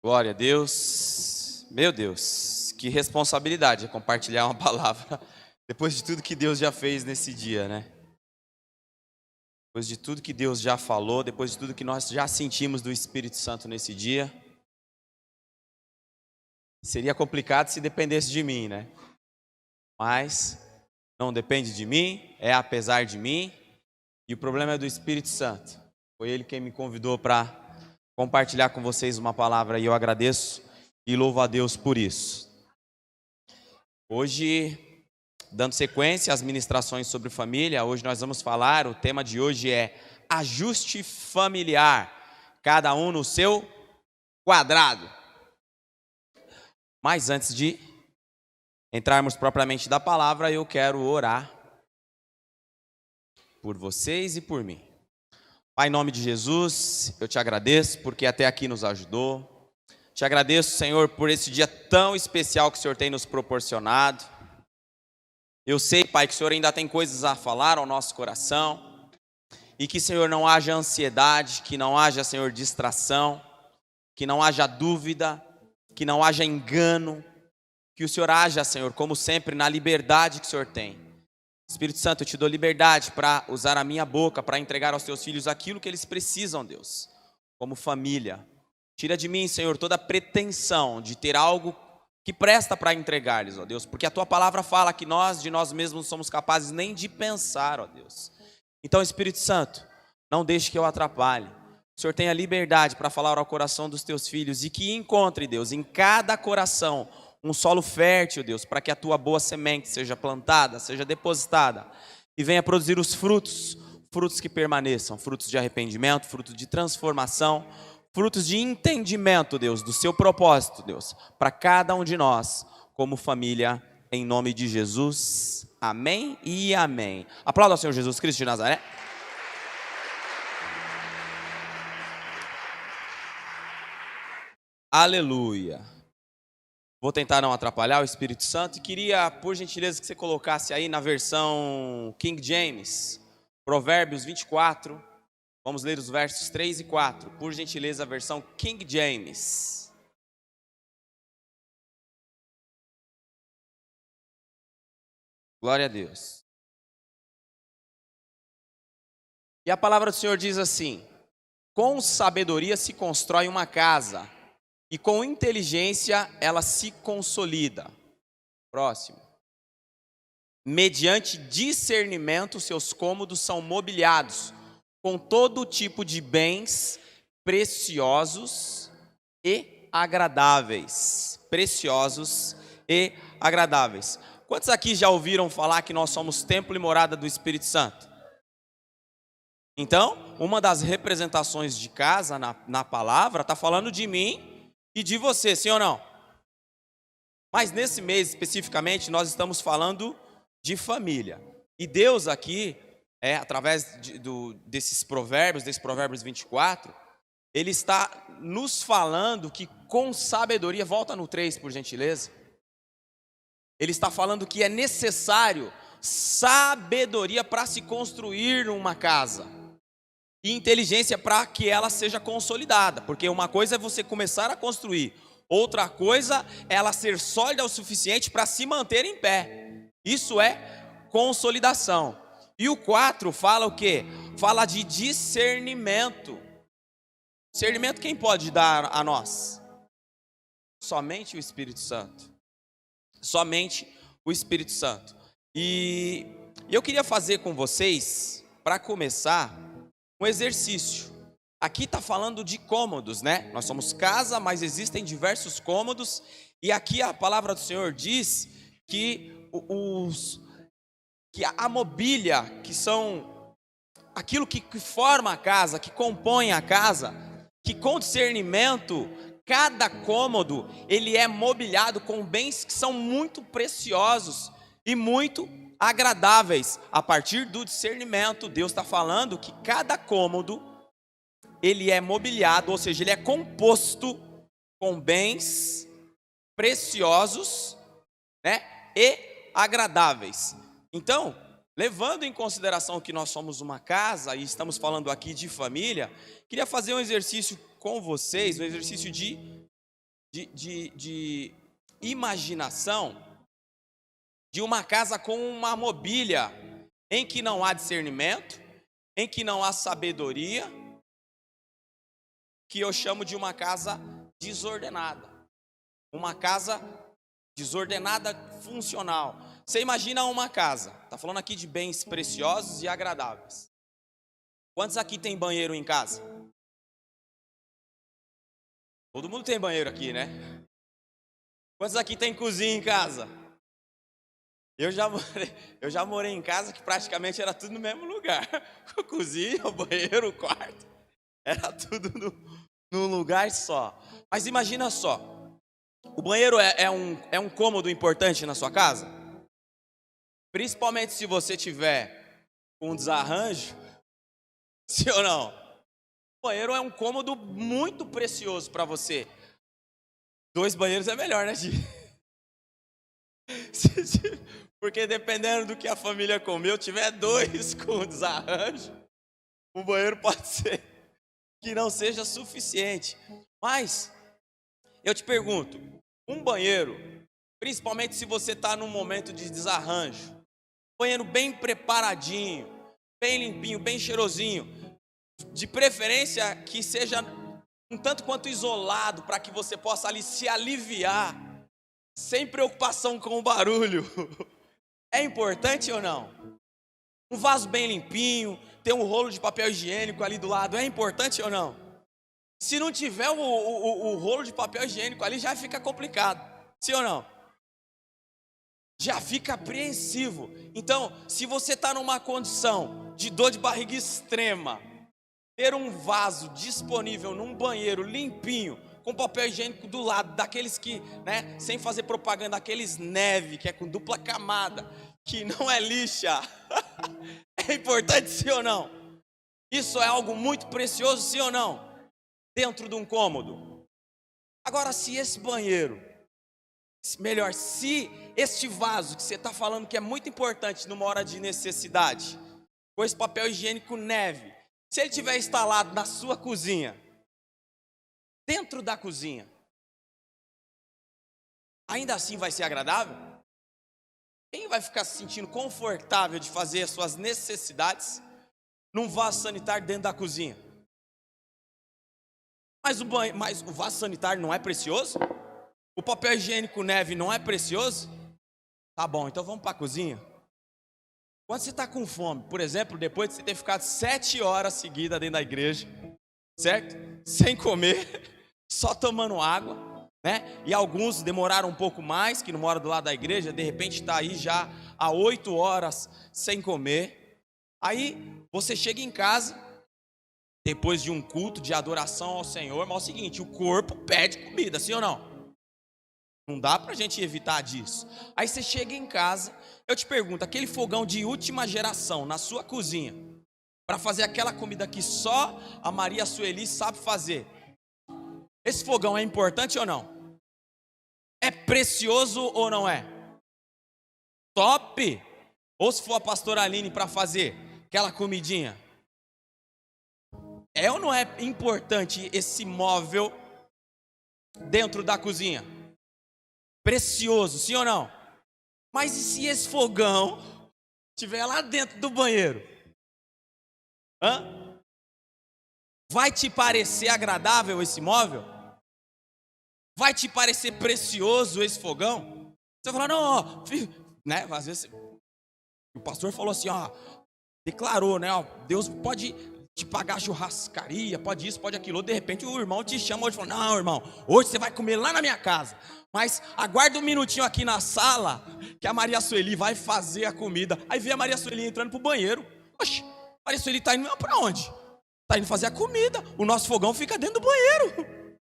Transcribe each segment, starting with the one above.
Glória a Deus. Meu Deus, que responsabilidade é compartilhar uma palavra depois de tudo que Deus já fez nesse dia, né? Depois de tudo que Deus já falou, depois de tudo que nós já sentimos do Espírito Santo nesse dia. Seria complicado se dependesse de mim, né? Mas não depende de mim, é apesar de mim. E o problema é do Espírito Santo. Foi Ele quem me convidou para compartilhar com vocês uma palavra e eu agradeço e louvo a Deus por isso. Hoje, dando sequência às ministrações sobre família, hoje nós vamos falar, o tema de hoje é ajuste familiar, cada um no seu quadrado. Mas antes de entrarmos propriamente da palavra, eu quero orar por vocês e por mim. Pai, em nome de Jesus, eu te agradeço porque até aqui nos ajudou. Te agradeço, Senhor, por esse dia tão especial que o Senhor tem nos proporcionado. Eu sei, Pai, que o Senhor ainda tem coisas a falar ao nosso coração. E que, Senhor, não haja ansiedade, que não haja, Senhor, distração, que não haja dúvida, que não haja engano. Que o Senhor haja, Senhor, como sempre, na liberdade que o Senhor tem. Espírito Santo, eu te dou liberdade para usar a minha boca, para entregar aos teus filhos aquilo que eles precisam, Deus, como família. Tira de mim, Senhor, toda a pretensão de ter algo que presta para entregar-lhes, ó Deus, porque a tua palavra fala que nós, de nós mesmos, não somos capazes nem de pensar, ó Deus. Então, Espírito Santo, não deixe que eu atrapalhe. O Senhor tenha liberdade para falar ao coração dos teus filhos e que encontre, Deus, em cada coração um solo fértil, Deus, para que a tua boa semente seja plantada, seja depositada e venha produzir os frutos, frutos que permaneçam, frutos de arrependimento, frutos de transformação, frutos de entendimento, Deus, do seu propósito, Deus, para cada um de nós, como família, em nome de Jesus. Amém e amém. Aplauda ao Senhor Jesus Cristo de Nazaré. Aleluia. Vou tentar não atrapalhar o Espírito Santo e queria, por gentileza, que você colocasse aí na versão King James, Provérbios 24, vamos ler os versos 3 e 4, por gentileza, a versão King James. Glória a Deus. E a palavra do Senhor diz assim: com sabedoria se constrói uma casa, e com inteligência ela se consolida. Próximo. Mediante discernimento, seus cômodos são mobiliados com todo tipo de bens preciosos e agradáveis. Preciosos e agradáveis. Quantos aqui já ouviram falar que nós somos templo e morada do Espírito Santo? Então, uma das representações de casa na palavra está falando de mim e de você, sim ou não? Mas nesse mês especificamente nós estamos falando de família. E Deus aqui, através desses provérbios, desse Provérbios 24, Ele está nos falando que com sabedoria, volta no 3 por gentileza. Ele está falando que é necessário sabedoria para se construir uma casa. E inteligência para que ela seja consolidada, porque uma coisa é você começar a construir, outra coisa é ela ser sólida o suficiente para se manter em pé. Isso é consolidação. E o 4 fala o quê? Fala de discernimento. Discernimento quem pode dar a nós? Somente o Espírito Santo. Somente o Espírito Santo. E eu queria fazer com vocês, para começar, um exercício. Aqui está falando de cômodos, né? Nós somos casa, mas existem diversos cômodos. E aqui a palavra do Senhor diz que a mobília, que são aquilo que forma a casa, que compõe a casa, que com discernimento, cada cômodo, ele é mobiliado com bens que são muito preciosos e muito agradáveis. A partir do discernimento, Deus está falando que cada cômodo, ele é mobiliado, ou seja, ele é composto com bens preciosos, né, e agradáveis. Então, levando em consideração que nós somos uma casa e estamos falando aqui de família, queria fazer um exercício com vocês, um exercício de de imaginação de uma casa com uma mobília em que não há discernimento, em que não há sabedoria, que eu chamo de uma casa desordenada. Uma casa desordenada funcional. Você imagina uma casa, está falando aqui de bens preciosos e agradáveis. Quantos aqui tem banheiro em casa? Todo mundo tem banheiro aqui, né? Quantos aqui tem cozinha em casa? Eu já morei em casa que praticamente era tudo no mesmo lugar. A cozinha, o banheiro, o quarto. Era tudo num lugar só. Mas imagina só. O banheiro é um cômodo importante na sua casa? Principalmente se você tiver um desarranjo. Sim ou não? O banheiro é um cômodo muito precioso para você. 2 banheiros é melhor, né, Gi? Porque dependendo do que a família comeu, tiver 2 com desarranjo, o banheiro pode ser que não seja suficiente. Mas, eu te pergunto, um banheiro, principalmente se você está num momento de desarranjo, banheiro bem preparadinho, bem limpinho, bem cheirosinho, de preferência que seja um tanto quanto isolado, para que você possa ali se aliviar, sem preocupação com o barulho. É importante ou não? Um vaso bem limpinho, ter um rolo de papel higiênico ali do lado, é importante ou não? Se não tiver o rolo de papel higiênico ali, já fica complicado, sim ou não? Já fica apreensivo. Então, se você está numa condição de dor de barriga extrema, ter um vaso disponível num banheiro limpinho, com papel higiênico do lado, daqueles que, né, sem fazer propaganda, aqueles neve, que é com dupla camada, que não é lixa, é importante sim ou não? Isso é algo muito precioso, sim ou não? Dentro de um cômodo. Agora, se esse banheiro, melhor, se este vaso que você está falando que é muito importante numa hora de necessidade, com esse papel higiênico neve, se ele estiver instalado na sua cozinha, dentro da cozinha, ainda assim vai ser agradável? Quem vai ficar se sentindo confortável de fazer as suas necessidades num vaso sanitário dentro da cozinha? Mas o vaso sanitário não é precioso? O papel higiênico neve não é precioso? Tá bom, então vamos para a cozinha. Quando você está com fome, por exemplo, depois de você ter ficado 7 horas seguidas dentro da igreja, certo? Sem comer, só tomando água, né? E alguns demoraram um pouco mais, que não moram do lado da igreja, de repente está aí já há 8 horas sem comer. Aí você chega em casa, depois de um culto de adoração ao Senhor, mas é o seguinte, o corpo pede comida, sim ou não? Não dá pra gente evitar disso. Aí você chega em casa, eu te pergunto, aquele fogão de última geração na sua cozinha, para fazer aquela comida que só a Maria Sueli sabe fazer, esse fogão é importante ou não? É precioso ou não é? Top! Ou se for a pastora Aline para fazer aquela comidinha, é ou não é importante esse móvel dentro da cozinha? Precioso, sim ou não? Mas e se esse fogão estiver lá dentro do banheiro? Hã? Vai te parecer agradável esse móvel? Vai te parecer precioso esse fogão? Você vai falar, não, ó, né? Às vezes o pastor falou assim, ó, declarou, né? Ó, Deus pode te pagar churrascaria, pode isso, pode aquilo. De repente o irmão te chama hoje e fala, não, irmão, hoje você vai comer lá na minha casa. Mas aguarda um minutinho aqui na sala, que a Maria Sueli vai fazer a comida. Aí vê a Maria Sueli entrando pro banheiro. Oxe, a Maria Sueli tá indo pra onde? Tá indo fazer a comida. O nosso fogão fica dentro do banheiro.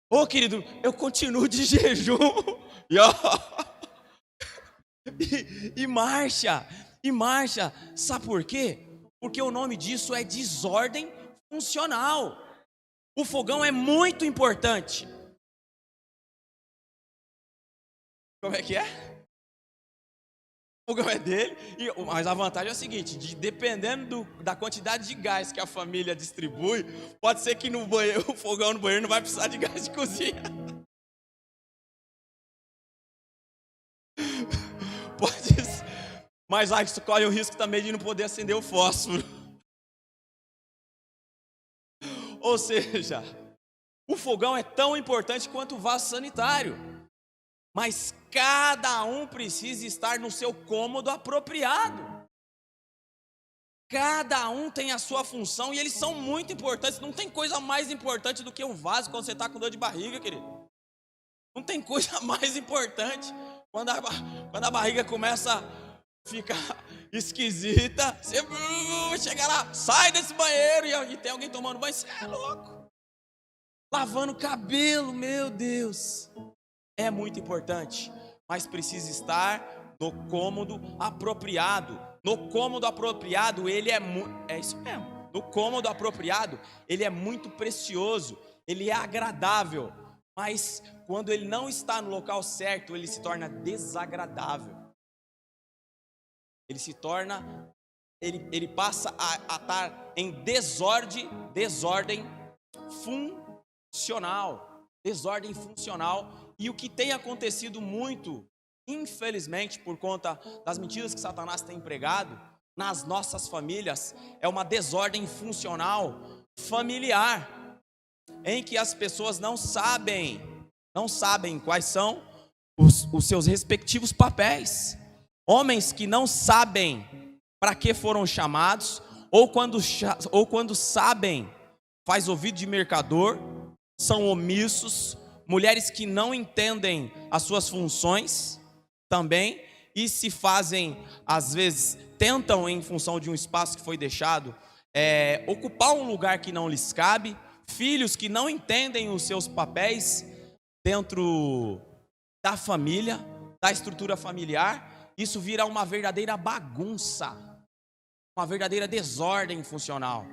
Ô, querido, eu continuo de jejum. E ó, e marcha, e marcha. Sabe por quê? Porque o nome disso é desordem funcional. O fogão é muito importante. Como é que é? O fogão é dele, mas a vantagem é o seguinte, dependendo da quantidade de gás que a família distribui, pode ser que no banheiro, o fogão no banheiro não vai precisar de gás de cozinha. Pode ser, mas aí isso corre o risco também de não poder acender o fósforo. Ou seja, o fogão é tão importante quanto o vaso sanitário, mas cada um precisa estar no seu cômodo apropriado. Cada um tem a sua função e eles são muito importantes. Não tem coisa mais importante do que um vaso quando você está com dor de barriga, querido. Não tem coisa mais importante. Quando a barriga começa a ficar esquisita, você chega lá, sai desse banheiro e tem alguém tomando banho, você é louco. Lavando o cabelo, meu Deus. É muito importante, mas precisa estar no cômodo apropriado. No cômodo apropriado, ele é isso mesmo. No cômodo apropriado, ele é muito precioso, ele é agradável. Mas quando ele não está no local certo, ele se torna desagradável. Ele passa a estar em desordem funcional. Desordem funcional. E o que tem acontecido muito, infelizmente, por conta das mentiras que Satanás tem empregado nas nossas famílias, é uma desordem funcional familiar, em que as pessoas não sabem quais são os seus respectivos papéis. Homens que não sabem para que foram chamados, ou quando sabem, faz ouvido de mercador, são omissos. Mulheres que não entendem as suas funções também, e se fazem, às vezes, tentam em função de um espaço que foi deixado, ocupar um lugar que não lhes cabe. Filhos que não entendem os seus papéis dentro da família, da estrutura familiar. Isso vira uma verdadeira bagunça, uma verdadeira desordem funcional.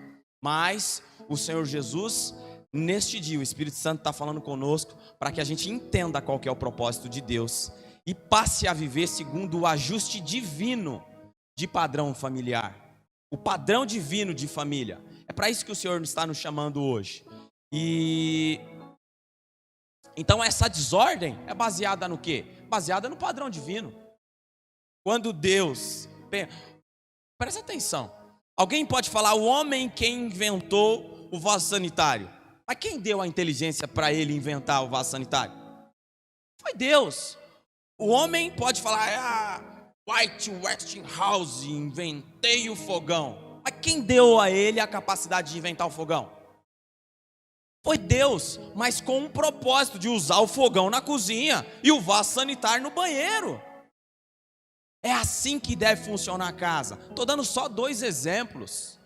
Mas o Senhor Jesus, neste dia, o Espírito Santo está falando conosco para que a gente entenda qual que é o propósito de Deus e passe a viver segundo o ajuste divino de padrão familiar, o padrão divino de família. É para isso que o Senhor está nos chamando hoje. E então essa desordem é baseada no quê? Baseada no padrão divino. Quando Deus, presta atenção, alguém pode falar, o homem quem inventou o vaso sanitário. Mas quem deu a inteligência para ele inventar o vaso sanitário? Foi Deus. O homem pode falar, White Westinghouse, inventei o fogão. Mas quem deu a ele a capacidade de inventar o fogão? Foi Deus, mas com um propósito de usar o fogão na cozinha e o vaso sanitário no banheiro. É assim que deve funcionar a casa. Estou dando só 2 exemplos,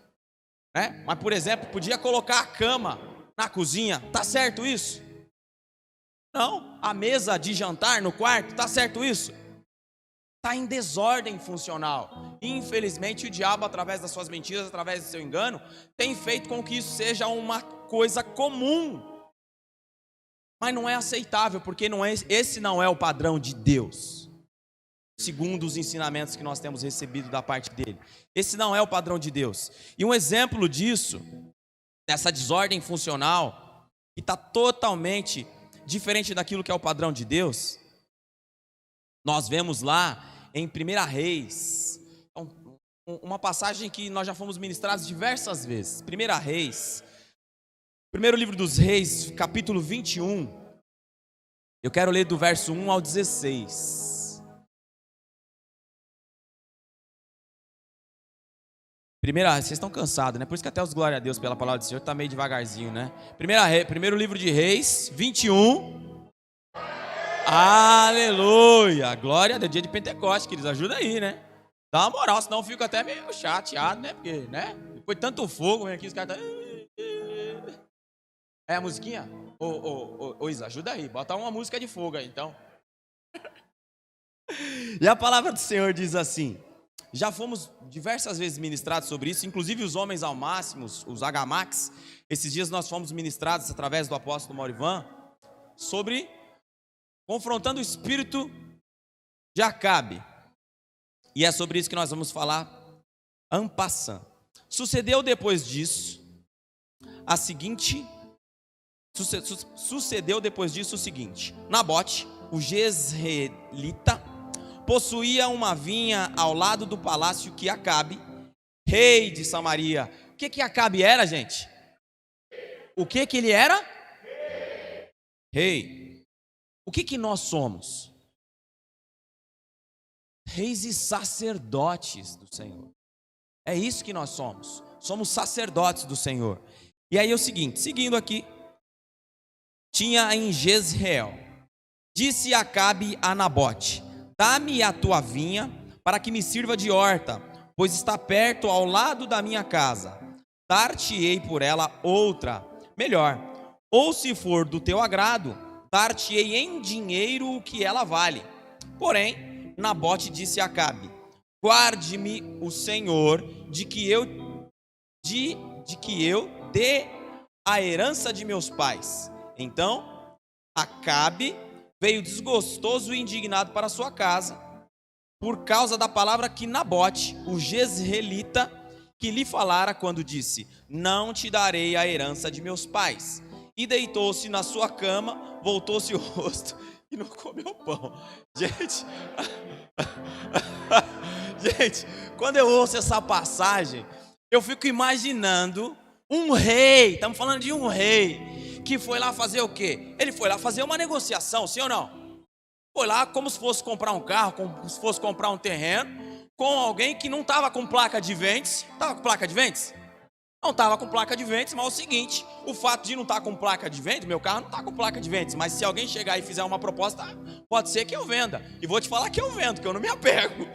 né? Mas, por exemplo, podia colocar a cama na cozinha, tá certo isso? Não. A mesa de jantar no quarto, tá certo isso? Está em desordem funcional. Infelizmente o diabo, através das suas mentiras, através do seu engano, tem feito com que isso seja uma coisa comum. Mas não é aceitável, porque esse não é o padrão de Deus, segundo os ensinamentos que nós temos recebido da parte dele. Esse não é o padrão de Deus. E um exemplo disso, dessa desordem funcional, que está totalmente diferente daquilo que é o padrão de Deus, nós vemos lá em 1 Reis, uma passagem que nós já fomos ministrados diversas vezes. 1 Reis, primeiro livro dos Reis, capítulo 21. Eu quero ler do verso 1 ao 16. Vocês estão cansados, né? Por isso que até os glória a Deus pela palavra do Senhor está meio devagarzinho, né? Primeiro livro de Reis, 21. Aleluia, glória a Deus, dia de Pentecostes, queridos, ajuda aí, né? Dá uma moral, senão eu fico até meio chateado, né? Porque, né? Depois de tanto fogo, vem aqui, os caras É a musiquinha? Ô Isa, ajuda aí, bota uma música de fogo aí, então. E a palavra do Senhor diz assim, já fomos diversas vezes ministrados sobre isso, inclusive os homens ao máximo, os Agamax. Esses dias nós fomos ministrados através do apóstolo Maurivan sobre confrontando o espírito de Acabe. E é sobre isso que nós vamos falar en passant. Sucedeu depois disso o seguinte: Nabote, o jezreelita, possuía uma vinha ao lado do palácio que Acabe, rei de Samaria. O que Acabe era, gente? O que ele era? Rei. O que nós somos? Reis e sacerdotes do Senhor. É isso que nós somos. Somos sacerdotes do Senhor. E aí é o seguinte, seguindo aqui, tinha em Jezreel, disse Acabe a Nabote: dá-me a tua vinha para que me sirva de horta, pois está perto ao lado da minha casa. Dar-te-ei por ela outra, melhor. Ou se for do teu agrado, dar-te-ei em dinheiro o que ela vale. Porém, Nabote disse a Acabe: guarde-me o Senhor de que eu dê a herança de meus pais. Então, Acabe veio desgostoso e indignado para sua casa, por causa da palavra que Nabote, o jezreelita, que lhe falara quando disse: não te darei a herança de meus pais. E deitou-se na sua cama, voltou-se o rosto e não comeu pão. Gente, quando eu ouço essa passagem, eu fico imaginando um rei, estamos falando de um rei, que foi lá fazer o quê? Ele foi lá fazer uma negociação, sim ou não? Foi lá como se fosse comprar um carro, como se fosse comprar um terreno, com alguém que não estava com placa de vendas. Estava com placa de vendas? Não estava com placa de vendas, mas é o seguinte, o fato de não estar com placa de vendas, meu carro não está com placa de vendas, mas se alguém chegar e fizer uma proposta, pode ser que eu venda. E vou te falar que eu vendo, que eu não me apego.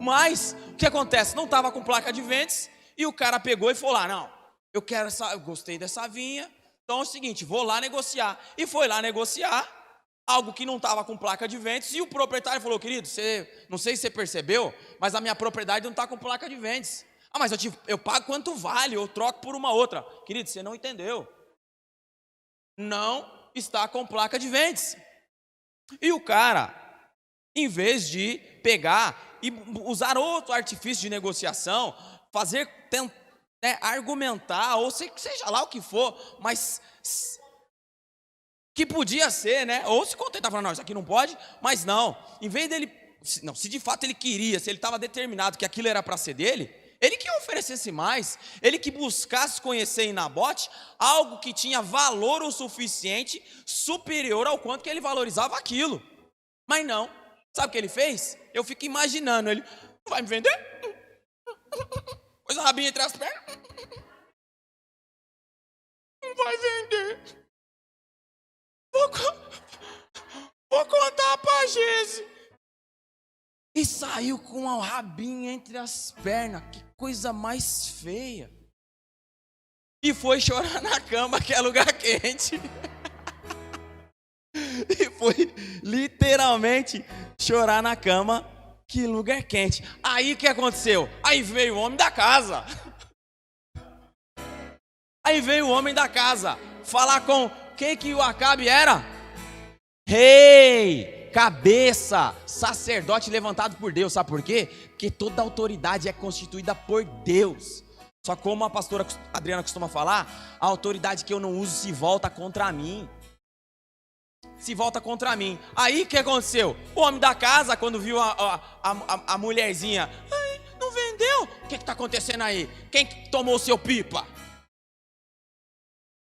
Mas, o que acontece? Não estava com placa de vendas, e o cara pegou e falou lá: não, eu gostei dessa vinha, então é o seguinte, vou lá negociar. E foi lá negociar algo que não estava com placa de vendas, e o proprietário falou: querido, não sei se você percebeu, mas a minha propriedade não está com placa de vendas. Ah, mas eu pago quanto vale, eu troco por uma outra. Querido, você não entendeu. Não está com placa de vendas. E o cara, em vez de pegar e usar outro artifício de negociação, argumentar, ou seja lá o que for, mas que podia ser, né? Ou se contentar, falando: não, isso aqui não pode, mas não. Em vez dele, não, se de fato ele queria, se ele estava determinado que aquilo era para ser dele, ele que oferecesse mais, ele que buscasse conhecer em Nabote algo que tinha valor o suficiente, superior ao quanto que ele valorizava aquilo. Mas não, sabe o que ele fez? Eu fico imaginando, ele: não vai me vender? Pôs a rabinha entre as pernas. Não vai vender. Vou contar pra Gese. E saiu com a rabinha entre as pernas. Que coisa mais feia. E foi chorar na cama, que é lugar quente. E foi literalmente chorar na cama, que lugar quente. Aí o que aconteceu? Aí veio o homem da casa. Falar com quem que o Acabe era? Rei, cabeça, sacerdote levantado por Deus. Sabe por quê? Porque toda autoridade é constituída por Deus. Só como a pastora Adriana costuma falar, a autoridade que eu não uso se volta contra mim. Aí o que aconteceu? O homem da casa, quando viu a mulherzinha: ai, não vendeu? O que está acontecendo aí? Quem que tomou o seu pipa?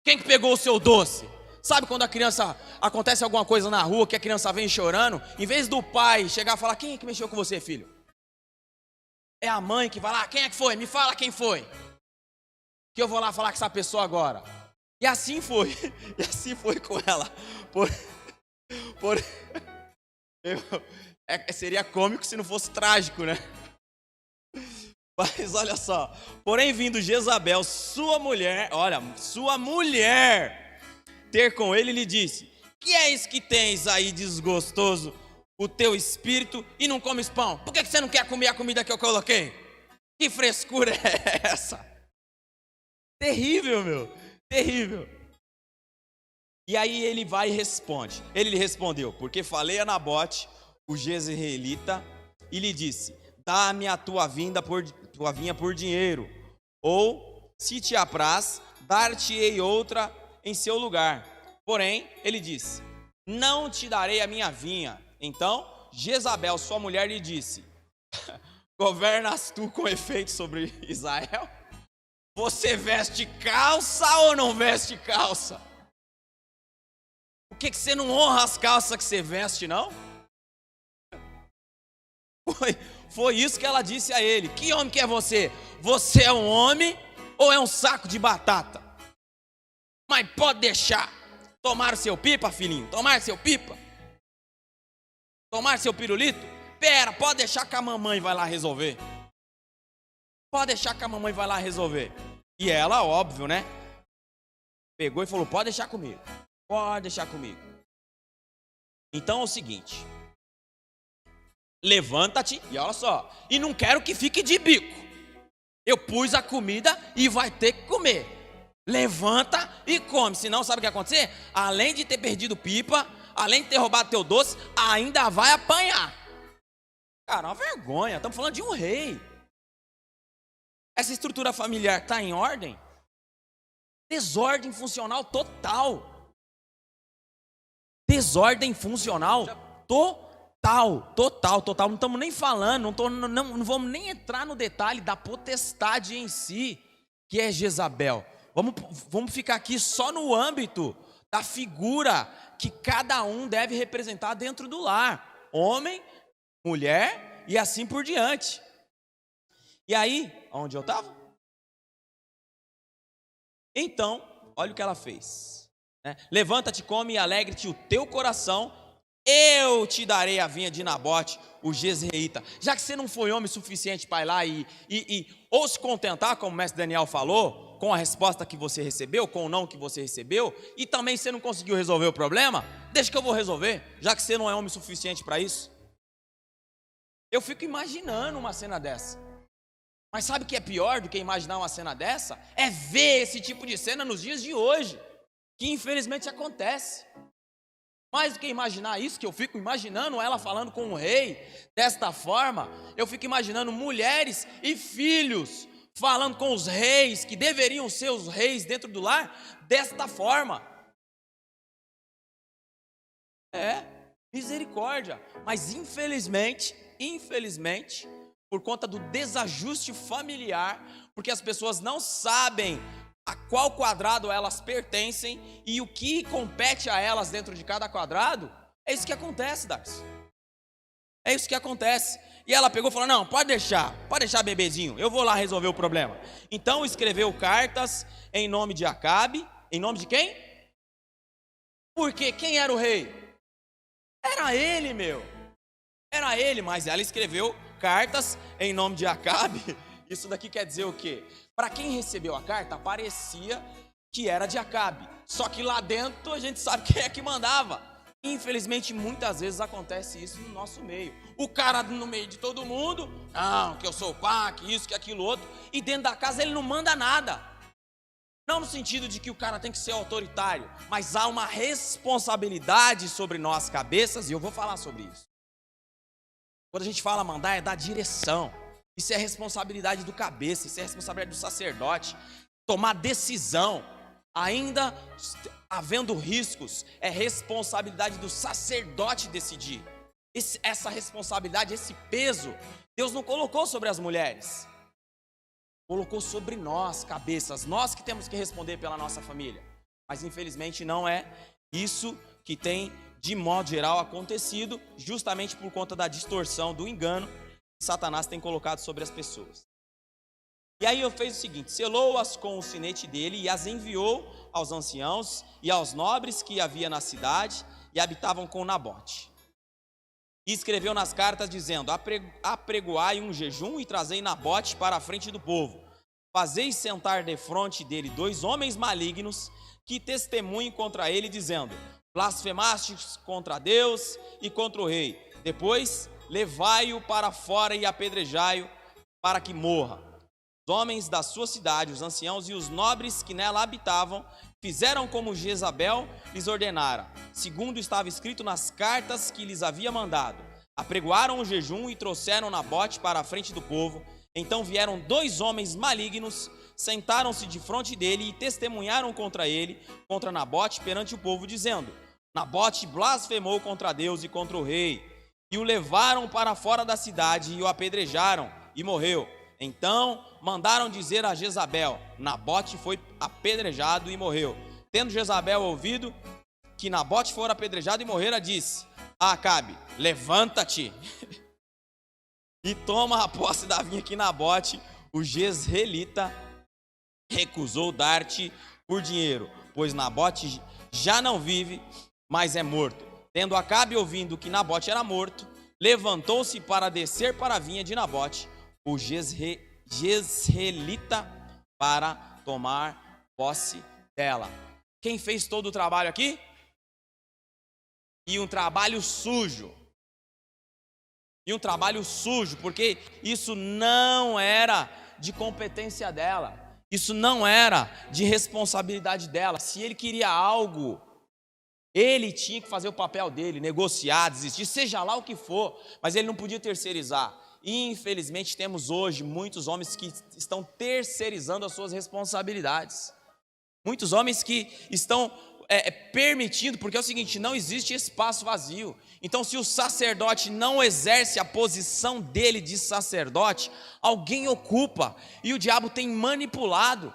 Quem que pegou o seu doce? Sabe quando a criança, acontece alguma coisa na rua, que a criança vem chorando, em vez do pai chegar e falar: quem é que mexeu com você, filho? É a mãe que vai lá: quem é que foi? Me fala quem foi, que eu vou lá falar com essa pessoa agora. E assim foi com ela. Seria cômico se não fosse trágico, né? Mas olha só, porém vindo Jezabel, sua mulher, ter com ele, lhe disse: que é isso que tens aí desgostoso o teu espírito e não comes pão? Por que você não quer comer a comida que eu coloquei? Que frescura é essa? Terrível, meu, terrível. E aí ele vai e responde. Ele lhe respondeu: porque falei a Nabote, o jezreelita, e lhe disse: dá-me a tua vinha por dinheiro, ou, se te apraz, dar-te-ei outra em seu lugar. Porém, ele disse: não te darei a minha vinha. Então Jezabel, sua mulher, lhe disse: governas tu com efeito sobre Israel? Você veste calça ou não veste calça? Por que você não honra as calças que você veste, não? Foi isso que ela disse a ele. Que homem que é você? Você é um homem ou é um saco de batata? Mas pode deixar. Tomar seu pipa, filhinho? Tomar seu pipa? Tomar seu pirulito? Pera, pode deixar que a mamãe vai lá resolver. Pode deixar que a mamãe vai lá resolver. E ela, óbvio, né? Pegou e falou: pode deixar comigo. Pode deixar comigo. Então é o seguinte: levanta-te, e olha só, e não quero que fique de bico. Eu pus a comida e vai ter que comer. Levanta e come, senão sabe o que vai acontecer? Além de ter perdido pipa, além de ter roubado teu doce, ainda vai apanhar. Cara, uma vergonha, estamos falando de um rei. Essa estrutura familiar está em ordem? Desordem funcional total. Desordem funcional total. Não estamos nem falando, não vamos nem entrar no detalhe da potestade em si, que é Jezabel. Vamos ficar aqui só no âmbito da figura que cada um deve representar dentro do lar. Homem, mulher e assim por diante. E aí, onde eu estava? Então, olha o que ela fez, né? Levanta-te, come e alegre-te o teu coração, eu te darei a vinha de Nabote, o jezreelita. Já que você não foi homem suficiente para ir lá ou se contentar, como o mestre Daniel falou, com a resposta que você recebeu, com o não que você recebeu, e também você não conseguiu resolver o problema, deixa que eu vou resolver, já que você não é homem suficiente para isso. Eu fico imaginando uma cena dessa. Mas sabe o que é pior do que imaginar uma cena dessa? É ver esse tipo de cena nos dias de hoje, que infelizmente acontece. Mais do que imaginar isso, que eu fico imaginando ela falando com o rei desta forma, eu fico imaginando mulheres e filhos falando com os reis, que deveriam ser os reis dentro do lar, desta forma. Misericórdia. Mas infelizmente, por conta do desajuste familiar, porque as pessoas não sabem a qual quadrado elas pertencem e o que compete a elas dentro de cada quadrado, é isso que acontece, Darcy. É isso que acontece. E ela pegou e falou: não, pode deixar bebezinho, eu vou lá resolver o problema. Então escreveu cartas em nome de Acabe. Em nome de quem? Porque quem era o rei? Era ele, era ele, mas ela escreveu cartas em nome de Acabe. Isso daqui quer dizer o quê? Para quem recebeu a carta, parecia que era de Acabe, só que lá dentro a gente sabe quem é que mandava. Infelizmente, muitas vezes acontece isso no nosso meio. O cara no meio de todo mundo, não, que eu sou o pá, que isso, que aquilo outro, e dentro da casa ele não manda nada. Não no sentido de que o cara tem que ser autoritário, mas há uma responsabilidade sobre nossas cabeças, e eu vou falar sobre isso. Quando a gente fala mandar, é dar direção. Isso é responsabilidade do cabeça, isso é responsabilidade do sacerdote. Tomar decisão, ainda havendo riscos, é responsabilidade do sacerdote decidir. Essa responsabilidade, esse peso, Deus não colocou sobre as mulheres. Colocou sobre nós, cabeças, nós que temos que responder pela nossa família. Mas infelizmente não é isso que tem, de modo geral, acontecido, justamente por conta da distorção, do engano que Satanás tem colocado sobre as pessoas. E aí eu fiz o seguinte: selou-as com o sinete dele e as enviou aos anciãos e aos nobres que havia na cidade e habitavam com Nabote. E escreveu nas cartas dizendo: apregoai um jejum e trazei Nabote para a frente do povo. Fazeis sentar defronte dele 2 homens malignos que testemunhem contra ele, dizendo: blasfemastes contra Deus e contra o rei. Depois levai-o para fora e apedrejai-o para que morra. Os homens da sua cidade, os anciãos e os nobres que nela habitavam, fizeram como Jezabel lhes ordenara, segundo estava escrito nas cartas que lhes havia mandado. Apregoaram o jejum e trouxeram Nabote para a frente do povo. Então vieram 2 homens malignos, sentaram-se de frente dele e testemunharam contra ele, contra Nabote, perante o povo, dizendo: Nabote blasfemou contra Deus e contra o rei. E o levaram para fora da cidade e o apedrejaram, e morreu. Então mandaram dizer a Jezabel: Nabote foi apedrejado e morreu. Tendo Jezabel ouvido que Nabote fora apedrejado e morrera, disse a Acabe: levanta-te e toma a posse da vinha que Nabote, o jezreelita, recusou dar-te por dinheiro, pois Nabote já não vive, mas é morto. Tendo Acabe ouvindo que Nabote era morto, levantou-se para descer para a vinha de Nabote, o jezreelita, para tomar posse dela. Quem fez todo o trabalho aqui? E um trabalho sujo. Porque isso não era de competência dela. Isso não era de responsabilidade dela. Se ele queria algo, ele tinha que fazer o papel dele, negociar, desistir, seja lá o que for, mas ele não podia terceirizar. E, infelizmente, temos hoje muitos homens que estão terceirizando as suas responsabilidades. Muitos homens que estão permitindo, porque é o seguinte, não existe espaço vazio. Então, se o sacerdote não exerce a posição dele de sacerdote, alguém ocupa, e o diabo tem manipulado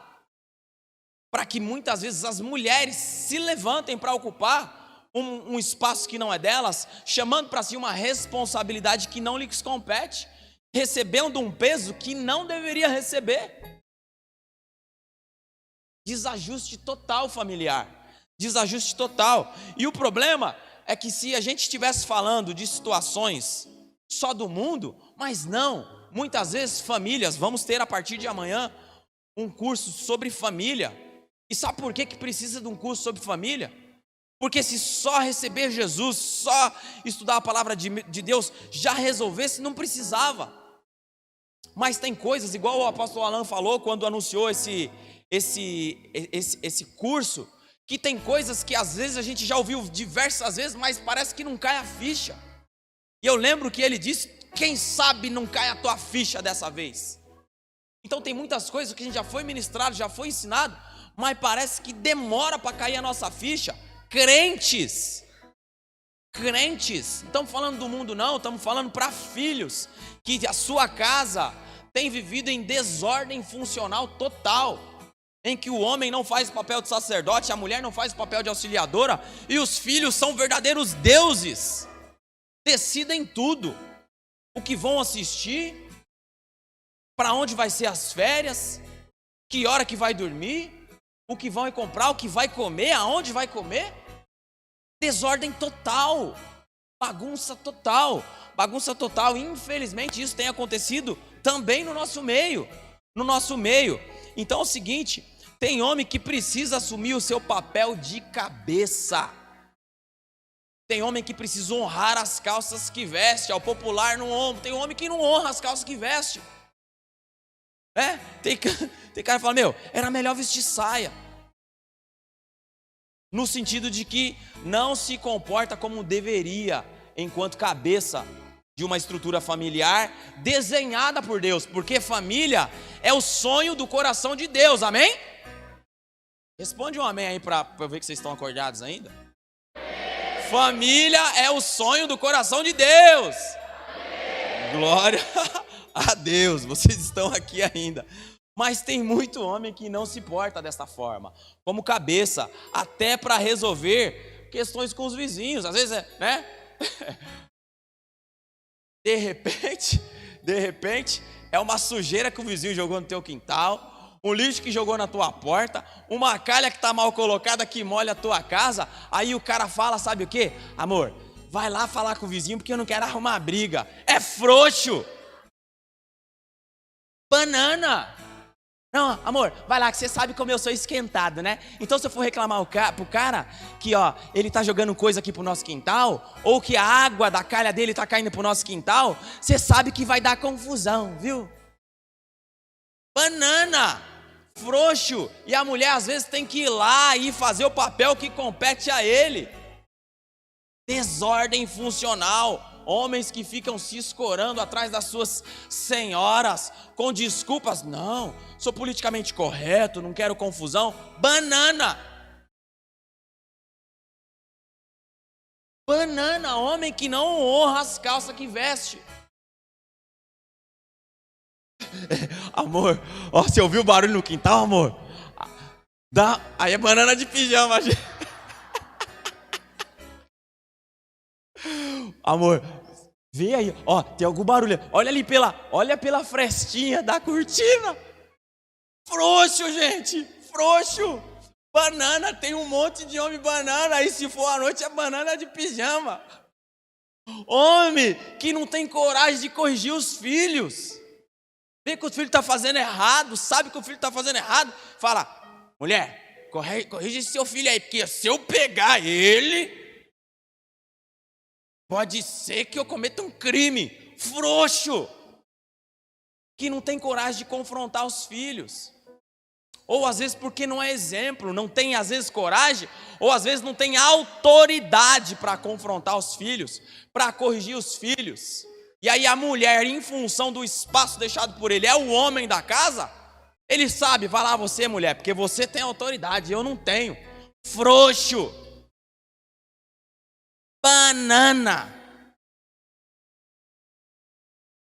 para que muitas vezes as mulheres se levantem para ocupar um espaço que não é delas, chamando para si uma responsabilidade que não lhes compete, recebendo um peso que não deveria receber. Desajuste total familiar, desajuste total. E o problema é que se a gente estivesse falando de situações só do mundo, mas não, muitas vezes famílias, vamos ter a partir de amanhã um curso sobre família. E sabe por que precisa de um curso sobre família? Porque se só receber Jesus, só estudar a palavra de Deus já resolvesse, não precisava. Mas tem coisas, igual o apóstolo Alan falou quando anunciou esse curso, que tem coisas que às vezes a gente já ouviu diversas vezes, mas parece que não cai a ficha. E eu lembro que ele disse: quem sabe não cai a tua ficha dessa vez. Então tem muitas coisas que a gente já foi ministrado, já foi ensinado, mas parece que demora para cair a nossa ficha. Crentes, não estamos falando do mundo não, estamos falando para filhos, que a sua casa tem vivido em desordem funcional total, em que o homem não faz o papel de sacerdote, a mulher não faz o papel de auxiliadora, e os filhos são verdadeiros deuses, decidem tudo, o que vão assistir, para onde vai ser as férias, que hora que vai dormir, o que vão comprar, o que vai comer, aonde vai comer. Desordem total, bagunça total. Infelizmente isso tem acontecido também no nosso meio. Então é o seguinte, tem homem que precisa assumir o seu papel de cabeça. Tem homem que precisa honrar as calças que veste, ao popular não honra. Tem homem que não honra as calças que veste. Tem cara que fala: meu, era melhor vestir saia. No sentido de que não se comporta como deveria, enquanto cabeça de uma estrutura familiar desenhada por Deus, porque família é o sonho do coração de Deus, amém? Responde um amém aí para eu ver que vocês estão acordados ainda. Família é o sonho do coração de Deus. Amém. Glória a Deus, vocês estão aqui ainda. Mas tem muito homem que não se porta dessa forma, como cabeça, até para resolver questões com os vizinhos. Às vezes né? De repente, é uma sujeira que o vizinho jogou no teu quintal, um lixo que jogou na tua porta, uma calha que está mal colocada que molha a tua casa. Aí o cara fala, sabe o quê? Amor, vai lá falar com o vizinho porque eu não quero arrumar briga. É frouxo. Banana. Não, amor, vai lá que você sabe como eu sou esquentado, né? Então se eu for reclamar pro cara que ele tá jogando coisa aqui pro nosso quintal, ou que a água da calha dele tá caindo pro nosso quintal, você sabe que vai dar confusão, viu? Banana, frouxo. E a mulher às vezes tem que ir lá e fazer o papel que compete a ele. Desordem funcional. homens que ficam se escorando atrás das suas senhoras com desculpas. Não, sou politicamente correto, não quero confusão. Banana! Banana, homem que não honra as calças que veste. Amor, ó, você ouviu o barulho no quintal, amor? Aí é banana de pijama, gente. Amor, vê aí, ó, tem algum barulho. Olha pela frestinha da cortina. Frouxo, gente, frouxo. Banana, tem um monte de homem banana. Aí se for à noite é banana de pijama. Homem que não tem coragem de corrigir os filhos. Vê que o filho está fazendo errado, sabe que o filho está fazendo errado. Fala, mulher, corrige seu filho aí, porque se eu pegar ele, pode ser que eu cometa um crime. Frouxo, que não tem coragem de confrontar os filhos. Ou às vezes porque não é exemplo, não tem às vezes coragem, ou às vezes não tem autoridade para confrontar os filhos, para corrigir os filhos. E aí a mulher, em função do espaço deixado por ele, é o homem da casa, ele sabe, vai lá você, mulher, porque você tem autoridade, eu não tenho. Frouxo. Banana.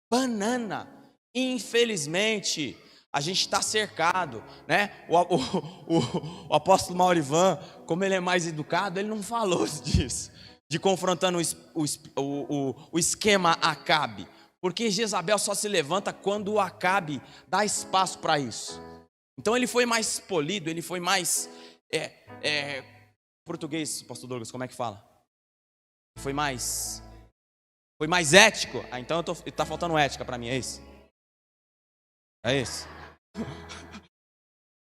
Banana. Infelizmente, a gente está cercado, né? O apóstolo Maurivan, como ele é mais educado, ele não falou disso, de confrontando o esquema Acabe, porque Jezabel só se levanta quando o Acabe dá espaço para isso. Então ele foi mais polido, ele foi mais português, pastor Douglas, como é que fala? Foi mais ético. Então tá faltando ética para mim, é isso? É isso?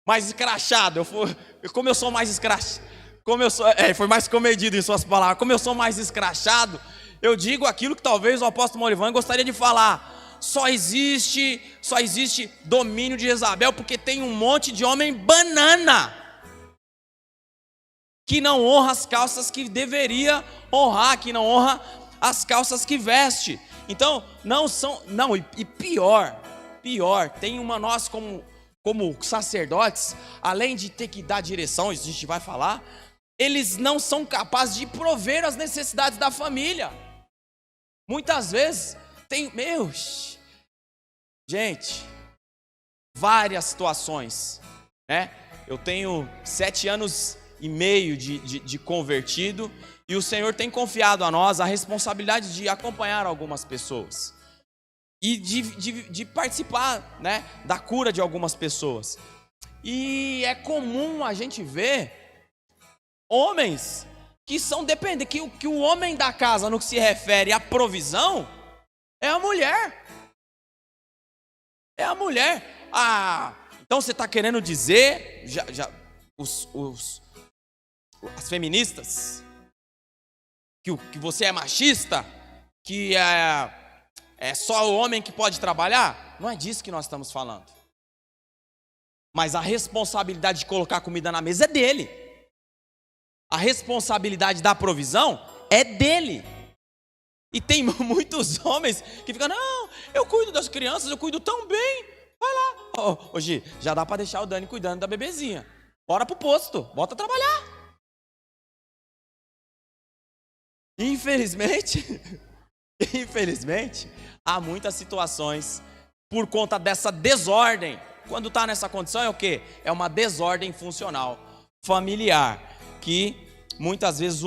Mais escrachado, como eu sou mais escrachado, foi mais comedido em suas palavras. Como eu sou mais escrachado, eu digo aquilo que talvez o apóstolo Maurivan gostaria de falar. Só existe domínio de Jezabel porque tem um monte de homem banana que não honra as calças que deveria honrar, que não honra as calças que veste. Então, pior, tem nós como sacerdotes, além de ter que dar direção, isso a gente vai falar, eles não são capazes de prover as necessidades da família. Muitas vezes gente, várias situações, né? Eu tenho 7 anos e meio de convertido, e o Senhor tem confiado a nós a responsabilidade de acompanhar algumas pessoas e de participar, né, da cura de algumas pessoas. E é comum a gente ver homens que são dependentes, que o homem da casa, no que se refere à provisão, é a mulher. É a mulher. Então você está querendo dizer, as feministas, que você é machista, que é só o homem que pode trabalhar? Não é disso que nós estamos falando. Mas a responsabilidade de colocar comida na mesa é dele. A responsabilidade da provisão é dele. E tem muitos homens que ficam, não, eu cuido das crianças, eu cuido tão bem. Vai lá. Hoje já dá para deixar o Dani cuidando da bebezinha. Bora pro posto, bota a trabalhar. Infelizmente, há muitas situações por conta dessa desordem. Quando está nessa condição é o quê? É uma desordem funcional, familiar, que muitas vezes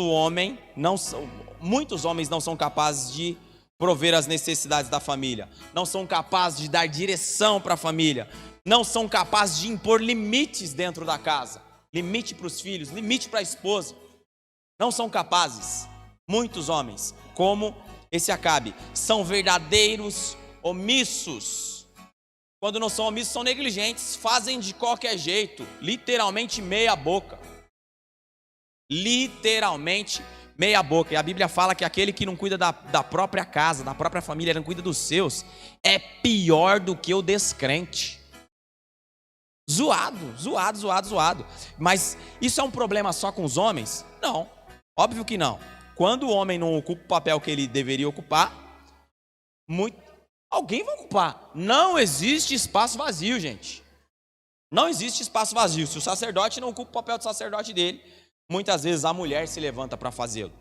muitos homens não são capazes de prover as necessidades da família, não são capazes de dar direção para a família, não são capazes de impor limites dentro da casa, limite para os filhos, limite para a esposa, não são capazes. Muitos homens, como esse Acabe, são verdadeiros omissos. Quando não são omissos, são negligentes, fazem de qualquer jeito, literalmente meia boca. Literalmente meia boca. E a Bíblia fala que aquele que não cuida da própria casa, da própria família, não cuida dos seus, é pior do que o descrente. Zoado. Mas isso é um problema só com os homens? Não, óbvio que não. quando o homem não ocupa o papel que ele deveria ocupar, alguém vai ocupar. Não existe espaço vazio, gente. Não existe espaço vazio. Se o sacerdote não ocupa o papel do sacerdote dele, muitas vezes a mulher se levanta para fazê-lo.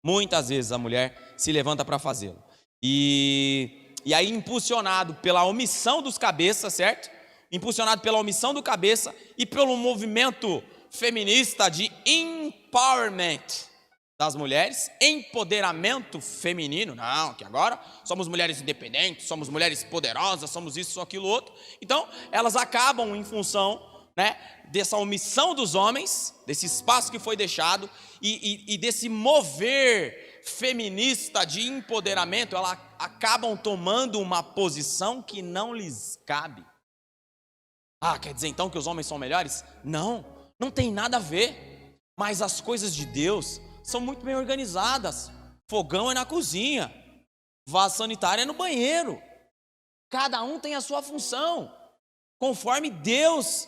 Muitas vezes a mulher se levanta para fazê-lo. E aí, impulsionado pela omissão dos cabeças, certo? Impulsionado pela omissão do cabeça e pelo movimento feminista de empowerment das mulheres, empoderamento feminino, não, que agora somos mulheres independentes, somos mulheres poderosas, somos isso, aquilo, outro. Então, elas acabam em função, né, dessa omissão dos homens, desse espaço que foi deixado e desse mover feminista de empoderamento, elas acabam tomando uma posição que não lhes cabe. Ah, quer dizer então que os homens são melhores? Não, não tem nada a ver. Mas as coisas de Deus são muito bem organizadas. Fogão é na cozinha, vaso sanitário é no banheiro. Cada um tem a sua função, conforme Deus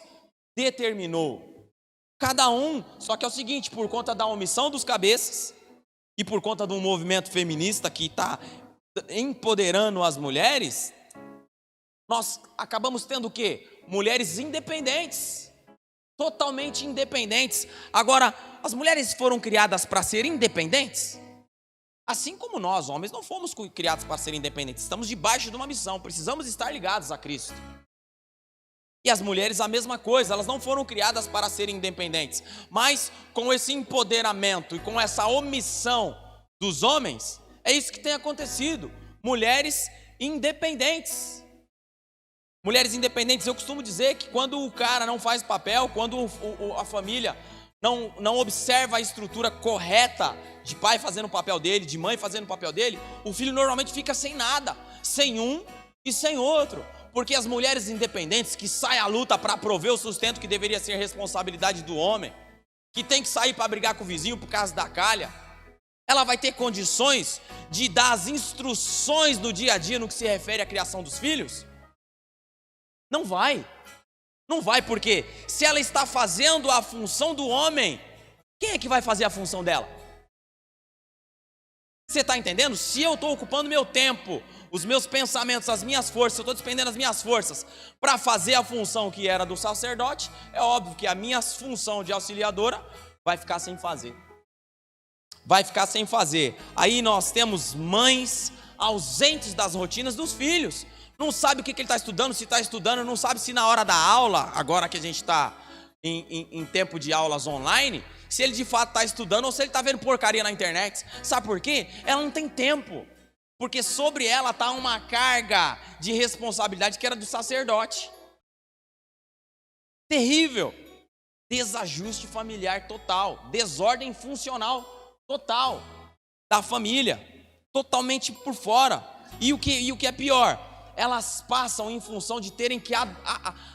determinou. Cada um, só que é o seguinte, por conta da omissão dos cabeças e por conta de um movimento feminista que está empoderando as mulheres, nós acabamos tendo o quê? Mulheres independentes, totalmente independentes. Agora, as mulheres foram criadas para serem independentes? Assim como nós, homens, não fomos criados para serem independentes. Estamos debaixo de uma missão, precisamos estar ligados a Cristo. E as mulheres a mesma coisa, elas não foram criadas para serem independentes. Mas com esse empoderamento e com essa omissão dos homens, é isso que tem acontecido. Mulheres independentes. Mulheres independentes, eu costumo dizer que quando o cara não faz papel, quando a família não observa a estrutura correta de pai fazendo o papel dele, de mãe fazendo o papel dele, o filho normalmente fica sem nada, sem um e sem outro. Porque as mulheres independentes que saem à luta para prover o sustento que deveria ser responsabilidade do homem, que tem que sair para brigar com o vizinho por causa da calha, ela vai ter condições de dar as instruções do dia a dia no que se refere à criação dos filhos? Não vai, porque se ela está fazendo a função do homem, quem é que vai fazer a função dela? Você está entendendo? Se eu estou ocupando meu tempo, os meus pensamentos, as minhas forças, eu estou despendendo as minhas forças para fazer a função que era do sacerdote, é óbvio que a minha função de auxiliadora vai ficar sem fazer. Aí nós temos mães ausentes das rotinas dos filhos. Não sabe o que ele está estudando, se está estudando, não sabe se na hora da aula, agora que a gente está em tempo de aulas online, se ele de fato está estudando ou se ele está vendo porcaria na internet. Sabe por quê? Ela não tem tempo, porque sobre ela está uma carga de responsabilidade que era do sacerdote. Terrível. Desajuste familiar total, desordem funcional total da família, totalmente por fora. E o que é pior? Elas passam em função de terem que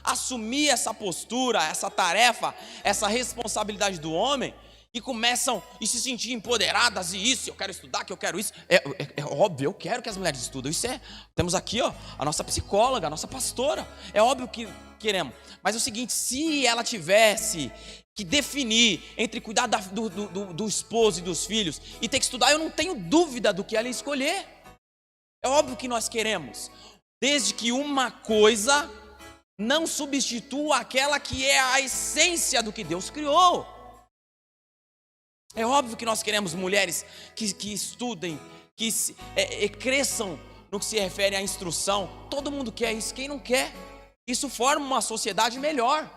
assumir essa postura, essa tarefa, essa responsabilidade do homem, e começam a se sentir empoderadas, e isso, eu quero estudar, que eu quero isso. É óbvio, eu quero que as mulheres estudem, temos aqui a nossa psicóloga, a nossa pastora, é óbvio que queremos. Mas é o seguinte, se ela tivesse que definir entre cuidar do esposo e dos filhos, e ter que estudar, eu não tenho dúvida do que ela escolher. É óbvio que nós queremos, desde que uma coisa não substitua aquela que é a essência do que Deus criou. É óbvio que nós queremos mulheres que estudem, que cresçam no que se refere à instrução. Todo mundo quer isso, quem não quer? Isso forma uma sociedade melhor.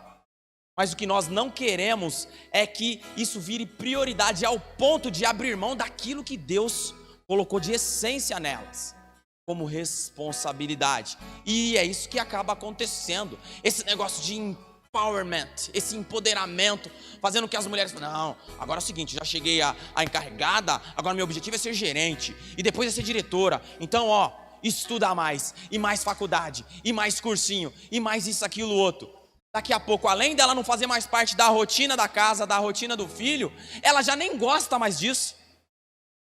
Mas o que nós não queremos é que isso vire prioridade ao ponto de abrir mão daquilo que Deus colocou de essência nelas, como responsabilidade. E é isso que acaba acontecendo. Esse negócio de empowerment, esse empoderamento, fazendo que as mulheres falem, não, agora é o seguinte, já cheguei a encarregada, agora meu objetivo é ser gerente, e depois é ser diretora. Então, estuda mais, e mais faculdade, e mais cursinho, e mais isso, aquilo, outro. Daqui a pouco, além dela não fazer mais parte da rotina da casa, da rotina do filho, ela já nem gosta mais disso.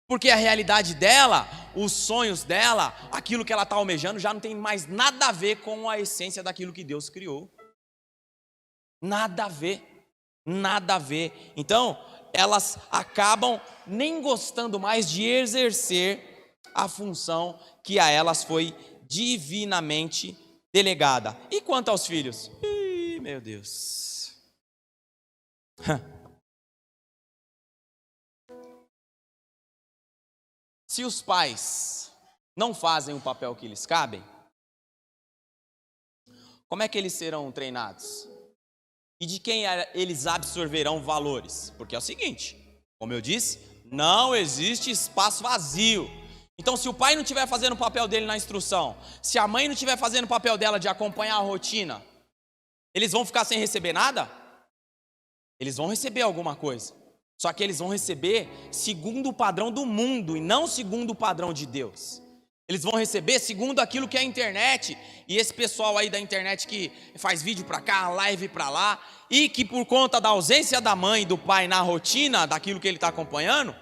Porque a realidade dela, os sonhos dela, aquilo que ela está almejando, já não tem mais nada a ver com a essência daquilo que Deus criou. Nada a ver. Então, elas acabam nem gostando mais de exercer a função que a elas foi divinamente delegada. E quanto aos filhos? Ih, meu Deus. Se os pais não fazem o papel que lhes cabe, como é que eles serão treinados? E de quem eles absorverão valores? Porque é o seguinte, como eu disse, não existe espaço vazio. Então, se o pai não estiver fazendo o papel dele na instrução, se a mãe não estiver fazendo o papel dela de acompanhar a rotina, eles vão ficar sem receber nada? Eles vão receber alguma coisa. Só que eles vão receber segundo o padrão do mundo e não segundo o padrão de Deus. Eles vão receber segundo aquilo que é a internet, e esse pessoal aí da internet que faz vídeo pra cá, live pra lá, e que por conta da ausência da mãe e do pai na rotina daquilo que ele está acompanhando,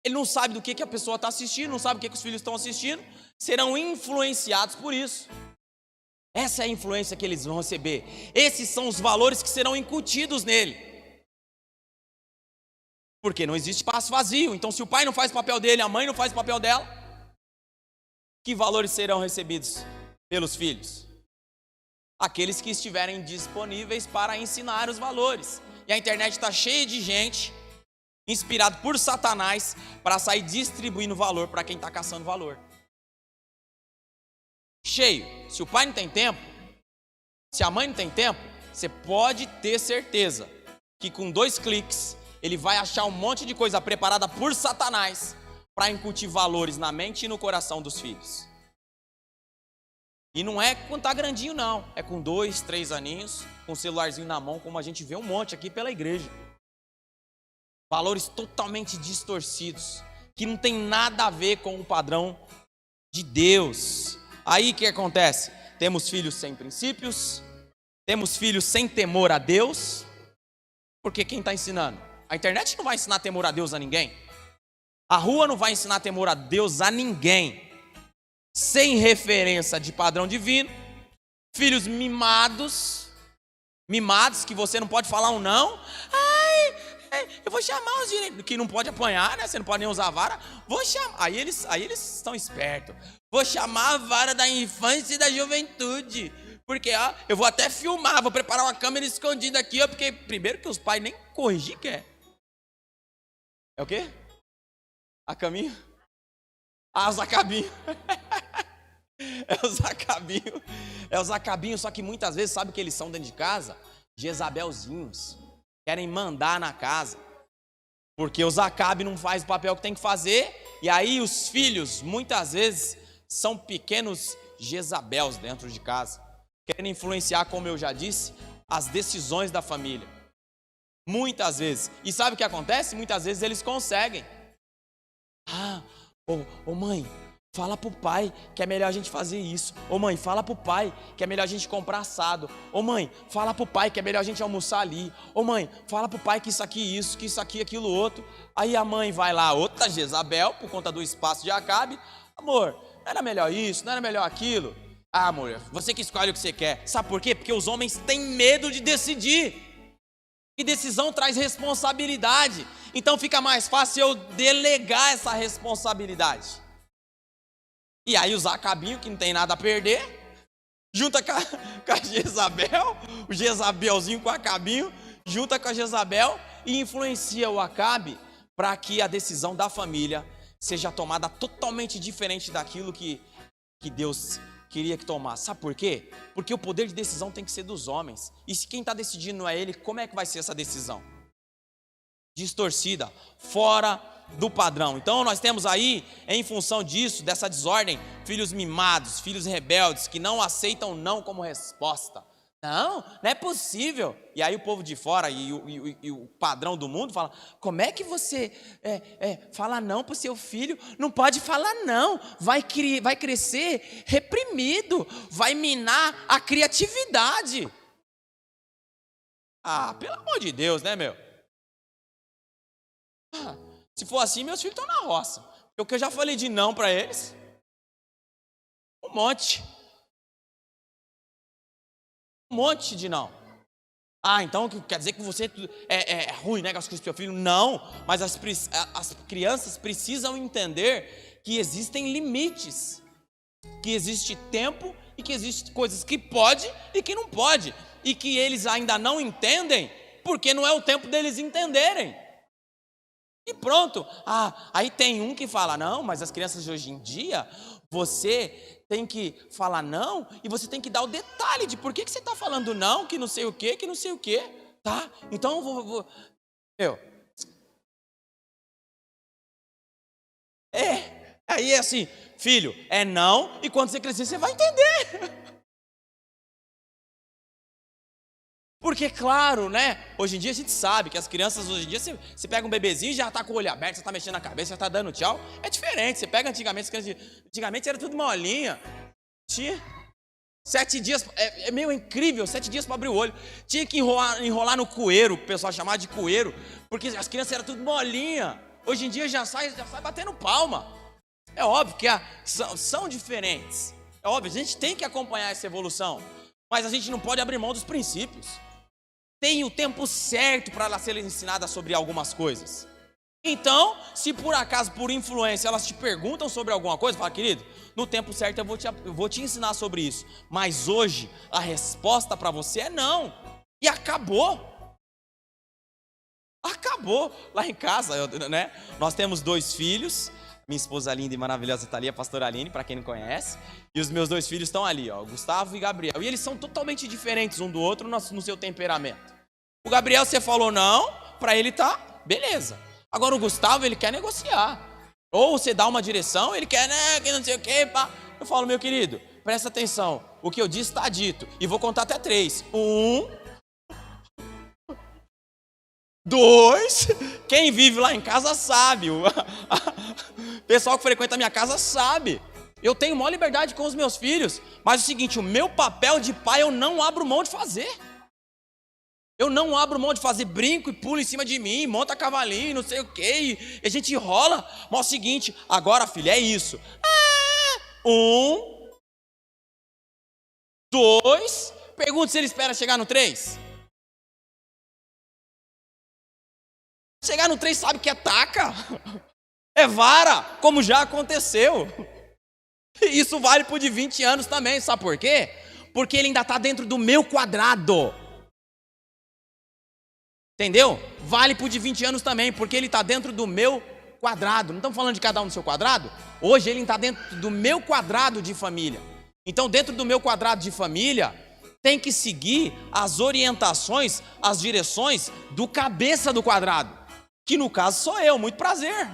ele não sabe do que a pessoa está assistindo, não sabe o que os filhos estão assistindo, serão influenciados por isso. Essa é a influência que eles vão receber. Esses são os valores que serão incutidos nele. Porque não existe espaço vazio. Então, se o pai não faz o papel dele, a mãe não faz o papel dela, que valores serão recebidos pelos filhos? Aqueles que estiverem disponíveis para ensinar os valores. E a internet está cheia de gente inspirado por Satanás para sair distribuindo valor para quem está caçando valor. Cheio. Se o pai não tem tempo, se a mãe não tem tempo, você pode ter certeza que com 2 cliques ele vai achar um monte de coisa preparada por Satanás para incutir valores na mente e no coração dos filhos. E não é quando tá grandinho não, é com 2, 3 aninhos, com um celularzinho na mão, como a gente vê um monte aqui pela igreja. Valores totalmente distorcidos, que não tem nada a ver com o padrão de Deus. Aí o que acontece? Temos filhos sem princípios, temos filhos sem temor a Deus, porque quem está ensinando? A internet não vai ensinar temor a Deus a ninguém. A rua não vai ensinar temor a Deus a ninguém. Sem referência de padrão divino, filhos mimados que você não pode falar um não. Eu vou chamar os direitos, que não pode apanhar, né? Você não pode nem usar a vara. Vou chamar. Aí eles estão espertos. Vou chamar a vara da infância e da juventude. Porque, ó, eu vou até filmar, vou preparar uma câmera escondida aqui, ó, porque primeiro que os pais nem corrigir quer. É o quê? A caminho? Ah, os acabinhos. É os acabinhos, só que muitas vezes, sabe o que eles são dentro de casa? Jezabelzinhos. Querem mandar na casa. Porque os Acabe não faz o papel que tem que fazer. E aí os filhos, muitas vezes, são pequenos Jezabels dentro de casa. Querem influenciar, como eu já disse, as decisões da família. Muitas vezes. E sabe o que acontece? Muitas vezes eles conseguem. Ô mãe, fala pro pai que é melhor a gente fazer isso. Ô mãe, fala pro pai que é melhor a gente comprar assado. Ô mãe, fala pro pai que é melhor a gente almoçar ali. Ô mãe, fala pro pai que isso aqui isso, que isso aqui, aquilo outro. Aí a mãe vai lá, outra Jezabel, por conta do espaço de Acabe. Amor, não era melhor isso, não era melhor aquilo. Ah, amor, você que escolhe o que você quer. Sabe por quê? Porque os homens têm medo de decidir. E decisão traz responsabilidade. Então fica mais fácil eu delegar essa responsabilidade. E aí os Acabinhos, que não tem nada a perder, junta com a Jezabel, o Jezabelzinho com o Acabinho, junta com a Jezabel e influencia o Acabe para que a decisão da família seja tomada totalmente diferente daquilo que Deus queria que tomasse. Sabe por quê? Porque o poder de decisão tem que ser dos homens. E se quem está decidindo não é ele, como é que vai ser essa decisão? Distorcida, fora do padrão. Então nós temos aí, em função disso, dessa desordem, filhos mimados, filhos rebeldes, que não aceitam não como resposta. Não é possível. E aí o povo de fora e o padrão do mundo fala: como é que você fala não para o seu filho? Não pode falar não, vai crescer reprimido, vai minar a criatividade. Ah, pelo amor de Deus, né, meu? Se for assim, meus filhos estão na roça. Porque eu já falei de não para eles. Um monte de não. Ah, então quer dizer que você é ruim, né, com o seu filho? Não, mas as crianças precisam entender que existem limites, que existe tempo e que existem coisas que pode e que não pode, e que eles ainda não entendem, porque não é o tempo deles entenderem. E pronto. Ah, aí tem um que fala, não, mas as crianças de hoje em dia, você tem que falar não, e você tem que dar o detalhe de por que você está falando não, que não sei o que não sei o que, tá? Então aí é assim, filho, é não, e quando você crescer você vai entender. Porque, claro, né? Hoje em dia a gente sabe que as crianças, hoje em dia, você pega um bebezinho e já tá com o olho aberto, você tá mexendo na cabeça, já tá dando tchau. É diferente. Você pega antigamente, antigamente era tudo molinha. Tinha 7 dias, é meio incrível, 7 dias para abrir o olho. Tinha que enrolar no cueiro, o pessoal chamava de cueiro, porque as crianças eram tudo molinha. Hoje em dia já sai batendo palma. É óbvio que são diferentes. É óbvio, a gente tem que acompanhar essa evolução, mas a gente não pode abrir mão dos princípios. Tem o tempo certo para ela ser ensinada sobre algumas coisas. Então, se por acaso, por influência, elas te perguntam sobre alguma coisa, fala, querido, no tempo certo eu vou te ensinar sobre isso. Mas hoje, a resposta para você é não. E acabou. Acabou. Lá em casa, né? Nós temos 2 filhos. Minha esposa linda e maravilhosa está ali, a pastora Aline, para quem não conhece. E os meus 2 filhos estão ali, ó, Gustavo e Gabriel. E eles são totalmente diferentes um do outro no seu temperamento. O Gabriel, você falou não, para ele tá, beleza. Agora o Gustavo, ele quer negociar. Ou você dá uma direção, ele quer, né, que não sei o quê, pá. Eu falo, meu querido, presta atenção. O que eu disse está dito. E vou contar até 3. 1, 2. Quem vive lá em casa sabe. O pessoal que frequenta a minha casa sabe. Eu tenho maior liberdade com os meus filhos. Mas é o seguinte, o meu papel de pai eu não abro mão de fazer. Eu não abro mão de fazer brinco e pula em cima de mim, monta cavalinho, não sei o quê, e a gente enrola. Mas é o seguinte, agora, filho, é isso. 1, 2, pergunta se ele espera chegar no 3. Chegar no 3 sabe que é taca, é vara, como já aconteceu. Isso vale por de 20 anos também, sabe por quê? Porque ele ainda está dentro do meu quadrado. Entendeu? Vale por de 20 anos também, porque ele está dentro do meu quadrado. Não estamos falando de cada um no seu quadrado? Hoje ele está dentro do meu quadrado de família. Então, dentro do meu quadrado de família, tem que seguir as orientações, as direções do cabeça do quadrado, que no caso sou eu, muito prazer.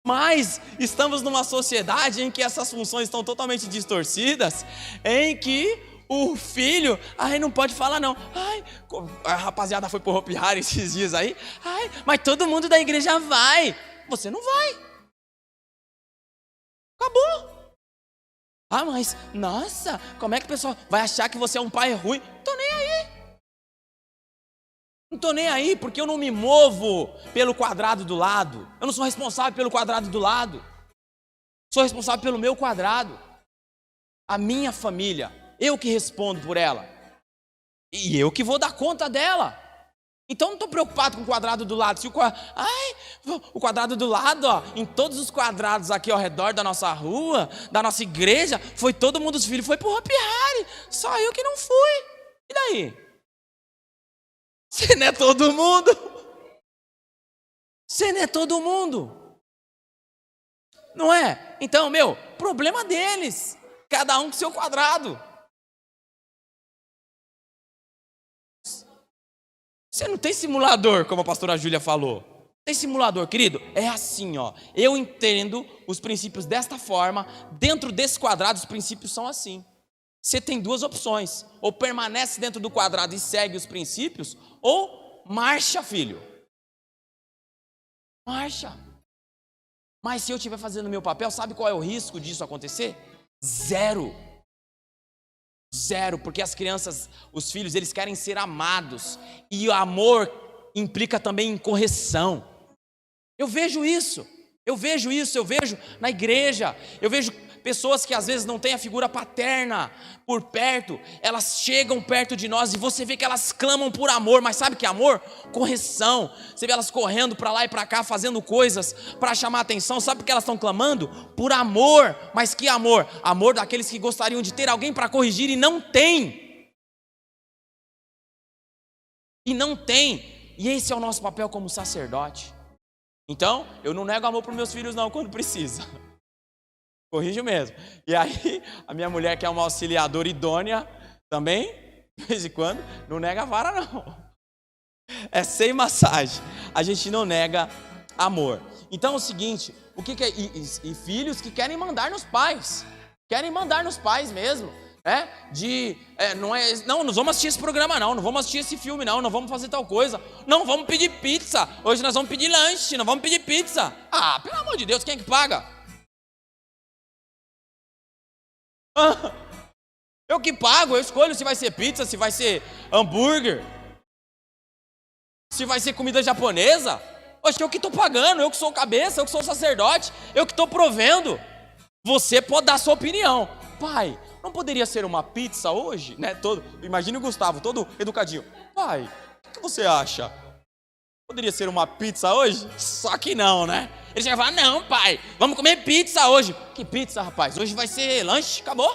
Mas estamos numa sociedade em que essas funções estão totalmente distorcidas, em que o filho, não pode falar não. A rapaziada foi pro Hopi Hari esses dias aí. Mas todo mundo da igreja vai. Você não vai. Acabou. Mas, nossa, como é que o pessoal vai achar que você é um pai ruim? Tô nem aí. Não tô nem aí, porque eu não me movo pelo quadrado do lado. Eu não sou responsável pelo quadrado do lado. Sou responsável pelo meu quadrado. A minha família. Eu que respondo por ela. E eu que vou dar conta dela. Então não estou preocupado com o quadrado do lado. Se o quadrado do lado, ó, em todos os quadrados aqui ao redor da nossa rua, da nossa igreja, foi todo mundo, os filhos foi pro Hopi Hari. Só eu que não fui. E daí? Você não é todo mundo. Você não é todo mundo. Não é? Então, problema deles. Cada um com seu quadrado. Você não tem simulador, como a pastora Júlia falou. Tem simulador, querido? É assim, ó. Eu entendo os princípios desta forma. Dentro desse quadrado, os princípios são assim. Você tem 2 opções. Ou permanece dentro do quadrado e segue os princípios, ou marcha, filho. Marcha. Mas se eu estiver fazendo o meu papel, sabe qual é o risco disso acontecer? 0. 0, porque as crianças, os filhos, eles querem ser amados. E o amor implica também em correção. Eu vejo isso na igreja. Eu vejo pessoas que às vezes não têm a figura paterna por perto, elas chegam perto de nós e você vê que elas clamam por amor, mas sabe que é amor? Correção. Você vê elas correndo para lá e para cá, fazendo coisas para chamar atenção. Sabe por que elas estão clamando? Por amor. Mas que amor? Amor daqueles que gostariam de ter alguém para corrigir e não tem. E não tem. E esse é o nosso papel como sacerdote. Então, eu não nego amor para os meus filhos não, quando precisa. Corrijo mesmo. E aí, a minha mulher, que é uma auxiliadora idônea, também, de vez em quando, não nega a vara não. É sem massagem. A gente não nega amor. Então é o seguinte, o que é? E filhos que querem mandar nos pais. Querem mandar nos pais mesmo. Não vamos assistir esse programa não vamos assistir esse filme não vamos fazer tal coisa, não vamos pedir pizza, hoje nós vamos pedir lanche, não vamos pedir pizza. Ah, pelo amor de Deus, quem é que paga? Eu que pago, eu escolho se vai ser pizza, se vai ser hambúrguer, se vai ser comida japonesa. Oxe, eu que estou pagando, eu que sou o cabeça, eu que sou o sacerdote, eu que estou provendo. Você pode dar a sua opinião. Pai, não poderia ser uma pizza hoje? Imagine o Gustavo, todo educadinho. Pai, o que você acha? Poderia ser uma pizza hoje? Só que não, né? Ele já vai falar, não pai, vamos comer pizza hoje. Que pizza, rapaz? Hoje vai ser lanche, acabou.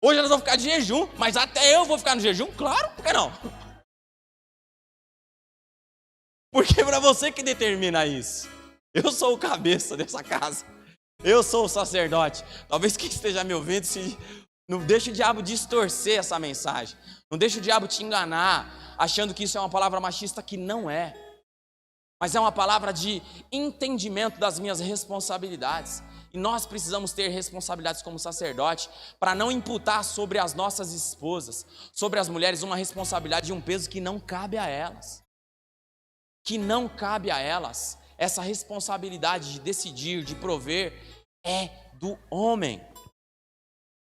Hoje nós vamos ficar de jejum, mas até eu vou ficar no jejum? Claro, por que não? Porque é para você que determina isso. Eu sou o cabeça dessa casa. Eu sou o sacerdote. Talvez quem esteja me ouvindo, não deixe o diabo distorcer essa mensagem. Não deixe o diabo te enganar, achando que isso é uma palavra machista, que não é. Mas é uma palavra de entendimento das minhas responsabilidades. E nós precisamos ter responsabilidades como sacerdote, para não imputar sobre as nossas esposas, sobre as mulheres, uma responsabilidade e um peso que não cabe a elas. Que não cabe a elas. Essa responsabilidade de decidir, de prover, é do homem.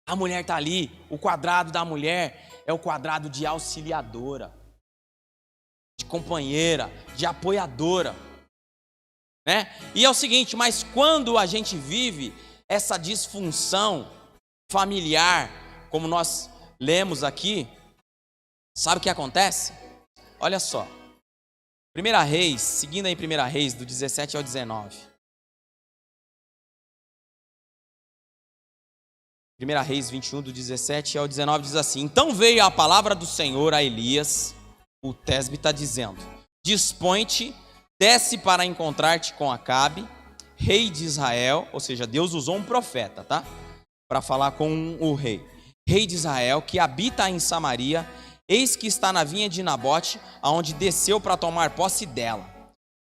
A mulher está ali, o quadrado da mulher é o quadrado de auxiliadora, de companheira, de apoiadora, né? E é o seguinte, mas quando a gente vive essa disfunção familiar, como nós lemos aqui, sabe o que acontece? Olha só. 1 Reis, seguindo aí 1 Reis, do 17 ao 19. 1 Reis 21, do 17 ao 19, diz assim: Então veio a palavra do Senhor a Elias, o tésbita, dizendo: Dispõe-te, desce para encontrar-te com Acabe, rei de Israel. Ou seja, Deus usou um profeta, tá? Para falar com o rei. Rei de Israel, que habita em Samaria. Eis que está na vinha de Nabote, aonde desceu para tomar posse dela.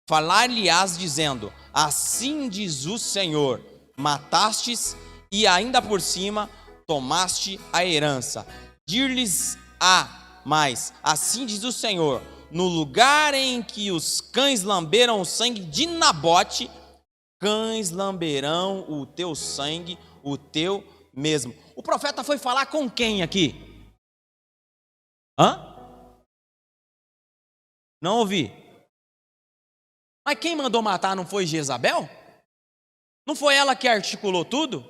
Falar-lhe-ás dizendo: Assim diz o Senhor, matastes e ainda por cima tomaste a herança. Dir-lhes-á mais: Assim diz o Senhor, no lugar em que os cães lamberam o sangue de Nabote, cães lamberão o teu sangue, o teu mesmo. O profeta foi falar com quem aqui? Não ouvi. Mas quem mandou matar não foi Jezabel? Não foi ela que articulou tudo?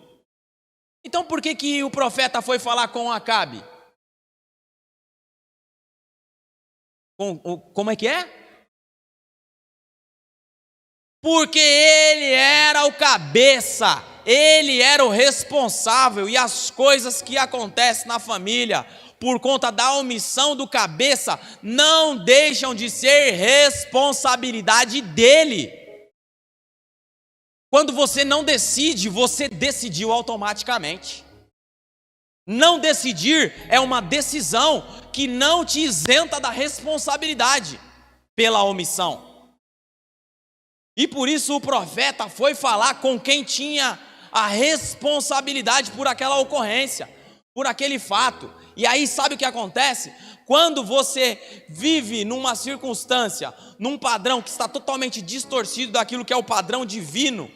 Então por que o profeta foi falar com Acabe? Como é que é? Porque ele era o cabeça, ele era o responsável, e as coisas que acontecem na família por conta da omissão do cabeça não deixam de ser responsabilidade dele. Quando você não decide, você decidiu automaticamente. Não decidir é uma decisão que não te isenta da responsabilidade pela omissão. E por isso o profeta foi falar com quem tinha a responsabilidade por aquela ocorrência, por aquele fato. E aí sabe o que acontece? Quando você vive numa circunstância, num padrão que está totalmente distorcido daquilo que é o padrão divino,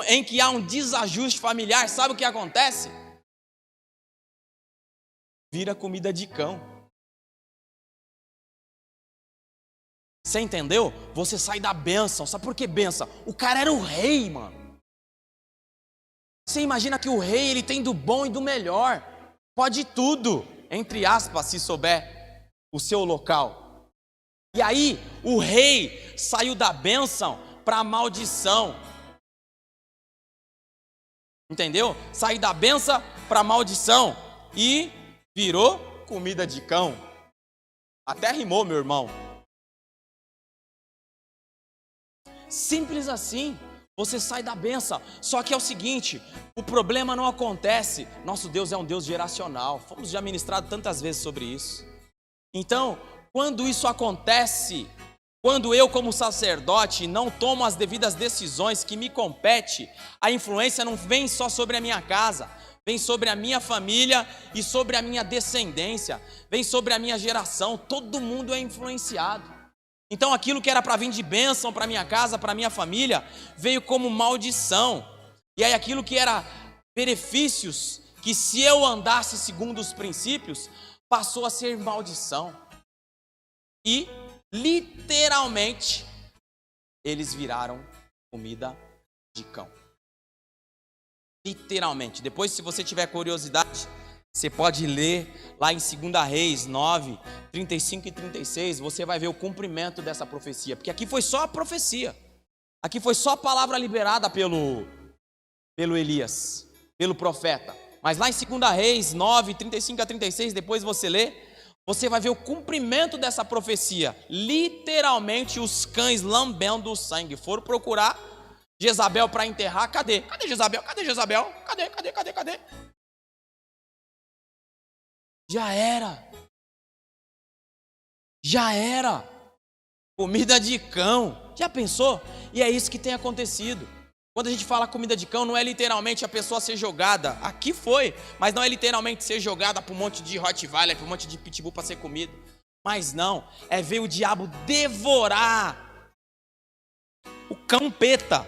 em que há um desajuste familiar, sabe o que acontece? Vira comida de cão. Você entendeu? Você sai da bênção. Sabe por que bênção? O cara era o rei, mano. Você imagina que o rei, ele tem do bom e do melhor. Pode tudo, entre aspas, se souber o seu local. E aí, o rei saiu da bênção para a maldição. Entendeu? Saiu da bênção para a maldição e virou comida de cão. Até rimou, meu irmão. Simples assim. Você sai da bênção. Só que é o seguinte, o problema não acontece. Nosso Deus é um Deus geracional. Fomos já ministrados tantas vezes sobre isso. Então, quando isso acontece, quando eu como sacerdote não tomo as devidas decisões que me competem, a influência não vem só sobre a minha casa, vem sobre a minha família e sobre a minha descendência, vem sobre a minha geração. Todo mundo é influenciado. Então aquilo que era para vir de bênção para minha casa, para minha família, veio como maldição. E aí aquilo que era benefícios, que se eu andasse segundo os princípios, passou a ser maldição. E literalmente eles viraram comida de cão. Literalmente. Depois, se você tiver curiosidade, você pode ler lá em 2 Reis 9, 35 e 36, você vai ver o cumprimento dessa profecia. Porque aqui foi só a profecia. Aqui foi só a palavra liberada pelo Elias, pelo profeta. Mas lá em 2 Reis 9, 35 a 36, depois você lê, você vai ver o cumprimento dessa profecia. Literalmente os cães lambendo o sangue. Foram procurar Jezabel para enterrar. Cadê? Cadê Jezabel? Cadê Jezabel? Cadê? Já era, comida de cão. Já pensou? E é isso que tem acontecido. Quando a gente fala comida de cão, não é literalmente a pessoa ser jogada. Aqui foi, mas não é literalmente ser jogada para um monte de Rottweiler, para um monte de pitbull para ser comido. Mas não, é ver o diabo devorar o cão peta.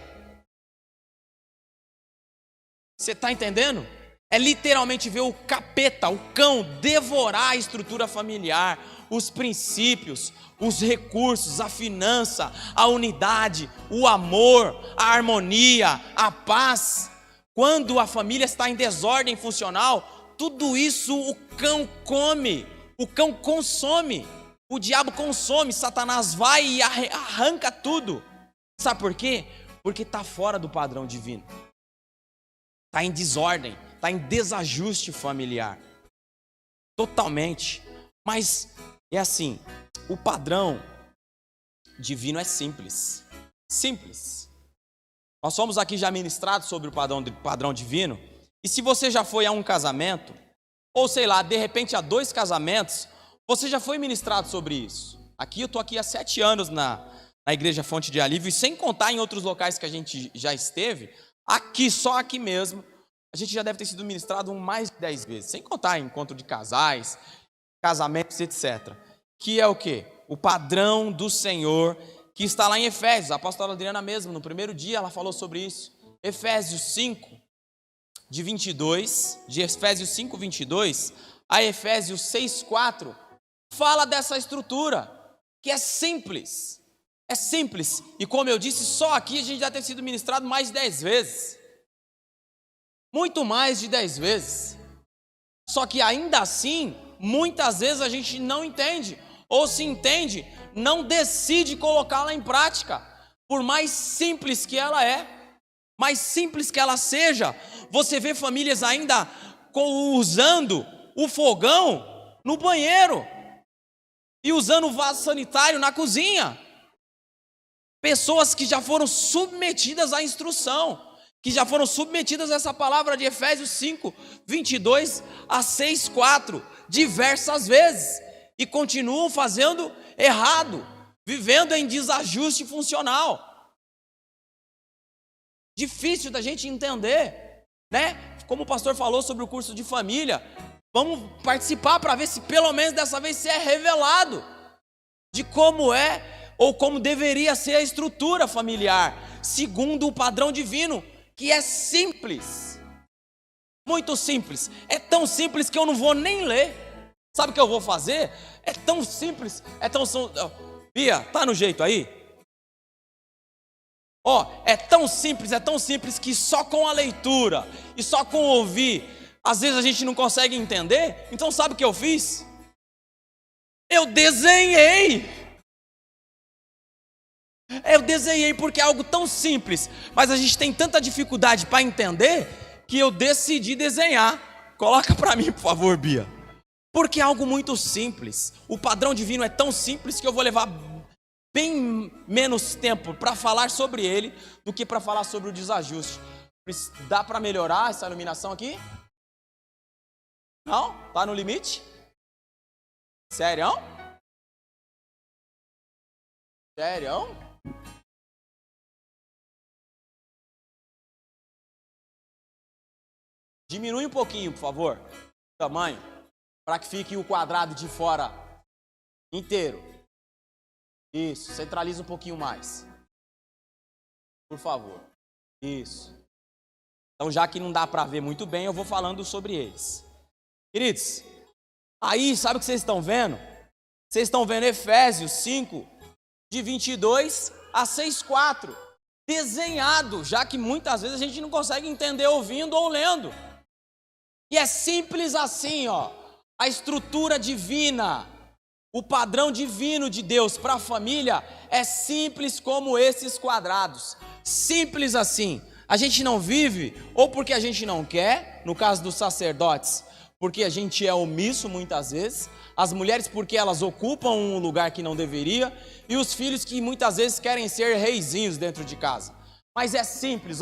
Você está entendendo? É literalmente ver o capeta, o cão, devorar a estrutura familiar, os princípios, os recursos, a finança, a unidade, o amor, a harmonia, a paz. Quando a família está em desordem funcional, tudo isso o cão come, o cão consome, o diabo consome, Satanás vai e arranca tudo. Sabe por quê? Porque está fora do padrão divino, está em desordem, está em desajuste familiar, totalmente. Mas é assim, o padrão divino é simples. Nós fomos aqui já ministrados sobre o padrão divino. E se você já foi a um casamento, ou sei lá, de repente a 2 casamentos, você já foi ministrado sobre isso. Aqui eu estou aqui há 7 anos na Igreja Fonte de Alívio, e sem contar em outros locais que a gente já esteve, aqui, só aqui mesmo, a gente já deve ter sido ministrado mais de 10 vezes, sem contar em encontro de casais, casamentos, etc. Que é o quê? O padrão do Senhor, que está lá em Efésios. A apóstola Adriana mesmo, no primeiro dia, ela falou sobre isso. Efésios 5, de 22, de Efésios 5, 22, a Efésios 6, 4, fala dessa estrutura, que é simples. É simples. E como eu disse, só aqui a gente já tem sido ministrado mais de 10 vezes. Muito mais de 10 vezes. Só que ainda assim, muitas vezes a gente não entende. Ou se entende, não decide colocá-la em prática. Por mais simples que ela é, mais simples que ela seja, você vê famílias ainda usando o fogão no banheiro e usando o vaso sanitário na cozinha. Pessoas que já foram submetidas à instrução, que já foram submetidas a essa palavra de Efésios 5, 22 a 6, 4, diversas vezes, e continuam fazendo errado, vivendo em desajuste funcional. Difícil da gente entender, né? Como o pastor falou sobre o curso de família, vamos participar para ver se pelo menos dessa vez se é revelado de como é ou como deveria ser a estrutura familiar, segundo o padrão divino, que é simples, muito simples. É tão simples que eu não vou nem ler. Sabe o que eu vou fazer? É tão simples, Bia, tá no jeito aí? é tão simples que só com a leitura e só com ouvir, às vezes a gente não consegue entender. Então sabe o que eu fiz? Eu desenhei porque é algo tão simples, mas a gente tem tanta dificuldade para entender que eu decidi desenhar. Coloca para mim, por favor, Bia. Porque é algo muito simples. O padrão divino é tão simples que eu vou levar bem menos tempo para falar sobre ele do que para falar sobre o desajuste. Dá para melhorar essa iluminação aqui? Não? Tá no limite? Sério? Sério? Diminui um pouquinho, por favor, o tamanho, para que fique o quadrado de fora inteiro. Isso, centraliza um pouquinho mais. Por favor. Isso. Então, já que não dá para ver muito bem, eu vou falando sobre eles. Queridos, aí, sabe o que vocês estão vendo? Vocês estão vendo Efésios 5, de 22 a 6,4. Desenhado, já que muitas vezes a gente não consegue entender ouvindo ou lendo. E é simples assim, a estrutura divina, o padrão divino de Deus para a família é simples como esses quadrados. Simples assim. A gente não vive ou porque a gente não quer, no caso dos sacerdotes, porque a gente é omisso muitas vezes, as mulheres porque elas ocupam um lugar que não deveria, e os filhos que muitas vezes querem ser reizinhos dentro de casa. Mas é simples,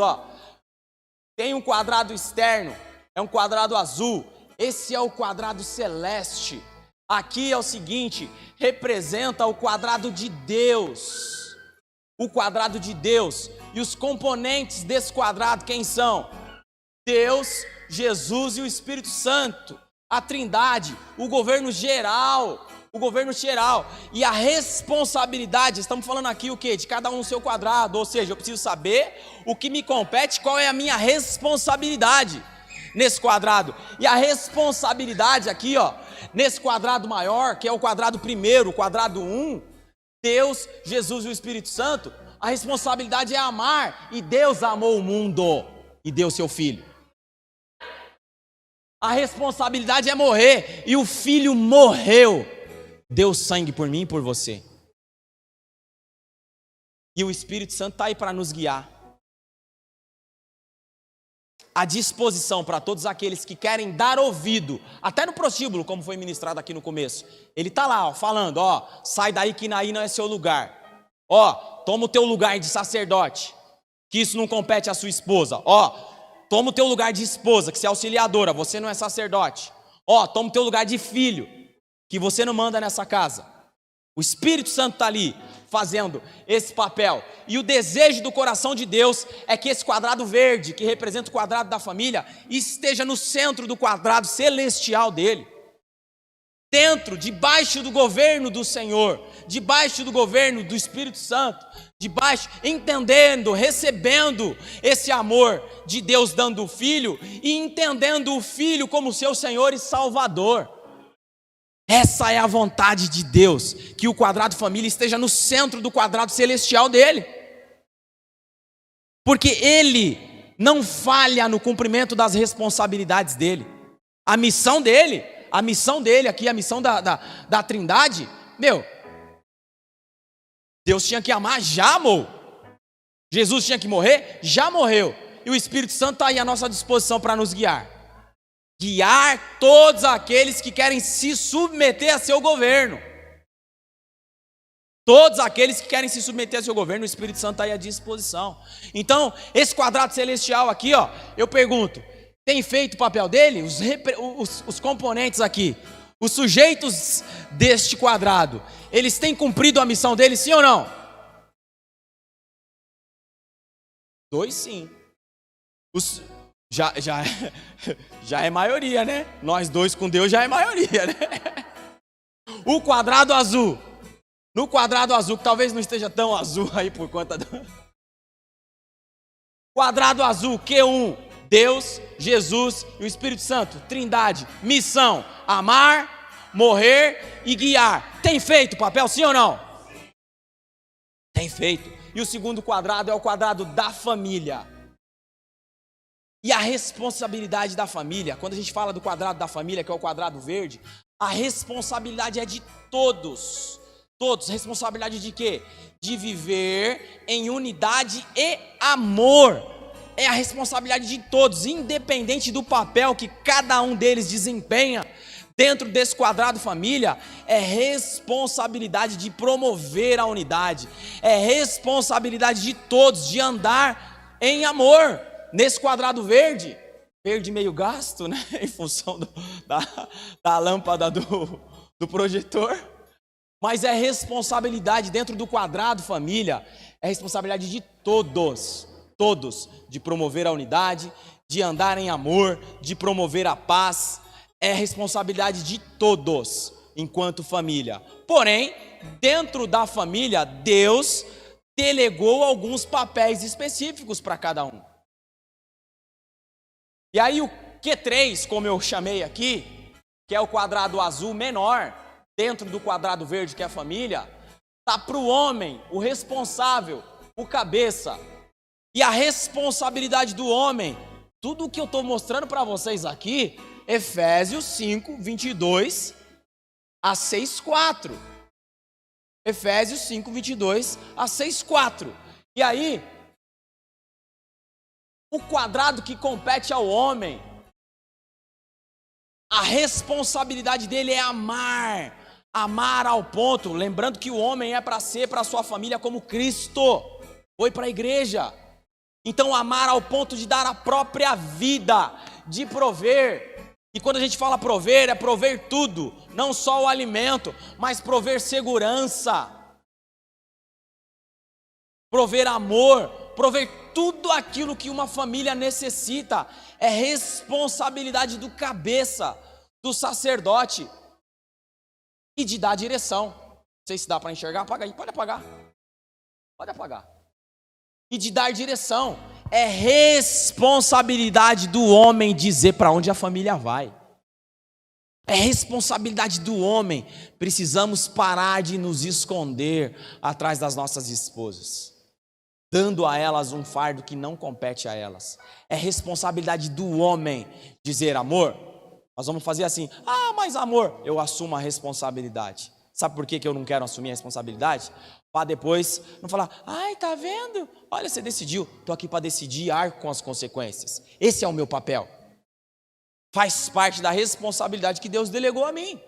tem um quadrado externo, é um quadrado azul, esse é o quadrado celeste. Aqui é o seguinte, representa o quadrado de Deus. O quadrado de Deus. E os componentes desse quadrado quem são? Deus, Jesus e o Espírito Santo. A Trindade, o governo geral. O governo geral. E a responsabilidade, estamos falando aqui o quê? De cada um no seu quadrado. Ou seja, eu preciso saber o que me compete, qual é a minha responsabilidade nesse quadrado. E a responsabilidade aqui, nesse quadrado maior, que é o quadrado primeiro, o quadrado 1, Deus, Jesus e o Espírito Santo, a responsabilidade é amar, e Deus amou o mundo e deu seu filho. A responsabilidade é morrer, e o filho morreu, deu sangue por mim e por você. E o Espírito Santo está aí para nos guiar. A disposição para todos aqueles que querem dar ouvido, até no prostíbulo, como foi ministrado aqui no começo. Ele está lá, falando, sai daí que aí não é seu lugar. Toma o teu lugar de sacerdote, que isso não compete à sua esposa. Toma o teu lugar de esposa, que você é auxiliadora, você não é sacerdote. Toma o teu lugar de filho, que você não manda nessa casa. O Espírito Santo está ali, fazendo esse papel. E o desejo do coração de Deus é que esse quadrado verde, que representa o quadrado da família, esteja no centro do quadrado celestial dele. Dentro, debaixo do governo do Senhor, debaixo do governo do Espírito Santo, debaixo, entendendo, recebendo esse amor de Deus dando o Filho e entendendo o Filho como seu Senhor e Salvador. Essa é a vontade de Deus, que o quadrado família esteja no centro do quadrado celestial dele. Porque ele não falha no cumprimento das responsabilidades dele. A missão dele aqui, a missão da Trindade, Deus tinha que amar, já amou. Jesus tinha que morrer, já morreu. E o Espírito Santo está aí à nossa disposição para nos guiar. Guiar todos aqueles que querem se submeter a seu governo. Todos aqueles que querem se submeter a seu governo, o Espírito Santo está aí à disposição. Então, esse quadrado celestial aqui, eu pergunto, tem feito o papel dele? Os componentes aqui, os sujeitos deste quadrado, eles têm cumprido a missão deles, sim ou não? 2 sim. Já é maioria, né? Nós 2 com Deus já é maioria, né? O quadrado azul. No quadrado azul, que talvez não esteja tão azul aí por conta do... Quadrado azul, Q1, Deus, Jesus e o Espírito Santo, Trindade, missão, amar, morrer e guiar. Tem feito o papel, sim ou não? Tem feito. E o segundo quadrado é o quadrado da família. E a responsabilidade da família, quando a gente fala do quadrado da família, que é o quadrado verde, a responsabilidade é de todos. Todos. Responsabilidade de quê? De viver em unidade e amor. É a responsabilidade de todos, independente do papel que cada um deles desempenha. Dentro desse quadrado família, é responsabilidade de promover a unidade, é responsabilidade de todos de andar em amor. Nesse quadrado verde meio gasto, né, em função da lâmpada do projetor, mas é responsabilidade dentro do quadrado família, é responsabilidade de todos, de promover a unidade, de andar em amor, de promover a paz. É responsabilidade de todos, enquanto família. Porém, dentro da família, Deus delegou alguns papéis específicos para cada um. E aí o Q3, como eu chamei aqui, que é o quadrado azul menor, dentro do quadrado verde, que é a família, está para o homem, o responsável, o cabeça. E a responsabilidade do homem, tudo o que eu estou mostrando para vocês aqui, Efésios 5, 22 a 6,4. Efésios 5, 22 a 6,4. E aí, o quadrado que compete ao homem, a responsabilidade dele é amar ao ponto, lembrando que o homem é para ser para a sua família como Cristo foi para a igreja. Então, amar ao ponto de dar a própria vida, de prover. E quando a gente fala prover, é prover tudo, não só o alimento, mas prover segurança, prover amor, prover tudo aquilo que uma família necessita. É responsabilidade do cabeça, do sacerdote, e de dar direção. Não sei se dá para enxergar, apaga aí, pode apagar. E de dar direção. É responsabilidade do homem dizer para onde a família vai. É responsabilidade do homem. Precisamos parar de nos esconder atrás das nossas esposas, dando a elas um fardo que não compete a elas. É responsabilidade do homem dizer: amor, nós vamos fazer assim. Ah, mas amor, eu assumo a responsabilidade. Sabe por que eu não quero assumir a responsabilidade? Para depois não falar: ai, tá vendo? Olha, você decidiu. Estou aqui para decidir e arco com as consequências. Esse é o meu papel. Faz parte da responsabilidade que Deus delegou a mim.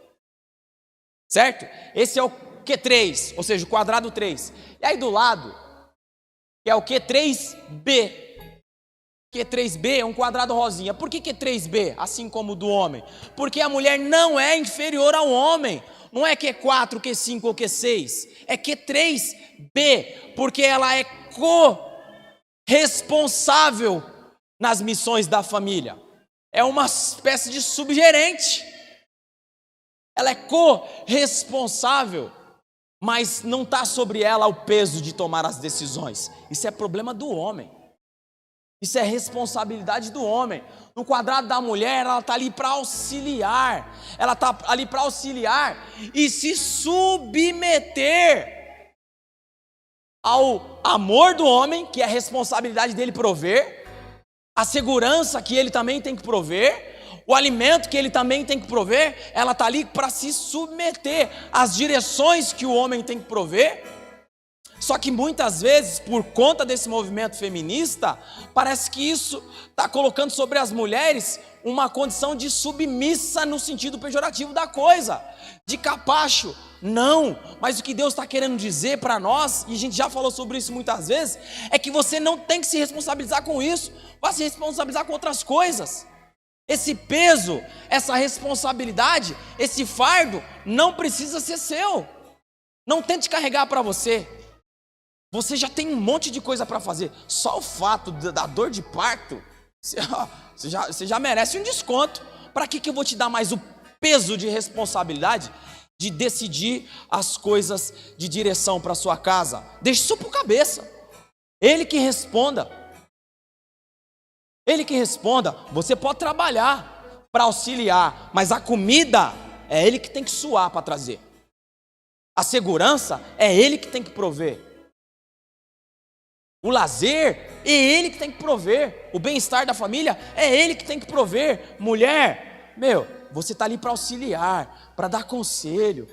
Certo? Esse é o Q3, ou seja, o quadrado 3. E aí do lado, que é o Q3B. Q3B é um quadrado rosinha. Por que Q3B, assim como o do homem? Porque a mulher não é inferior ao homem. Não é Q4, Q5 ou Q6. É Q3B, porque ela é co-responsável nas missões da família. É uma espécie de subgerente. Ela é co-responsável, mas não está sobre ela o peso de tomar as decisões. Isso é problema do homem. Isso é responsabilidade do homem. No quadrado da mulher, ela está ali para auxiliar. Ela está ali para auxiliar e se submeter ao amor do homem, que é a responsabilidade dele prover, a segurança que ele também tem que prover, o alimento que ele também tem que prover. Ela está ali para se submeter às direções que o homem tem que prover. Só que muitas vezes, por conta desse movimento feminista, parece que isso está colocando sobre as mulheres uma condição de submissa no sentido pejorativo da coisa, de capacho. Não, mas o que Deus está querendo dizer para nós, e a gente já falou sobre isso muitas vezes, é que você não tem que se responsabilizar com isso, vai se responsabilizar com outras coisas. Esse peso, essa responsabilidade, esse fardo não precisa ser seu. Não tente carregar para você. Você já tem um monte de coisa para fazer. Só o fato da dor de parto, você já merece um desconto. Para que eu vou te dar mais o peso de responsabilidade de decidir as coisas de direção para sua casa? Deixe isso para o cabeça. Ele que responda. Ele que responda. Você pode trabalhar para auxiliar, mas a comida é ele que tem que suar para trazer. A segurança é ele que tem que prover. O lazer é ele que tem que prover. O bem-estar da família é ele que tem que prover. Mulher, você está ali para auxiliar, para dar conselho.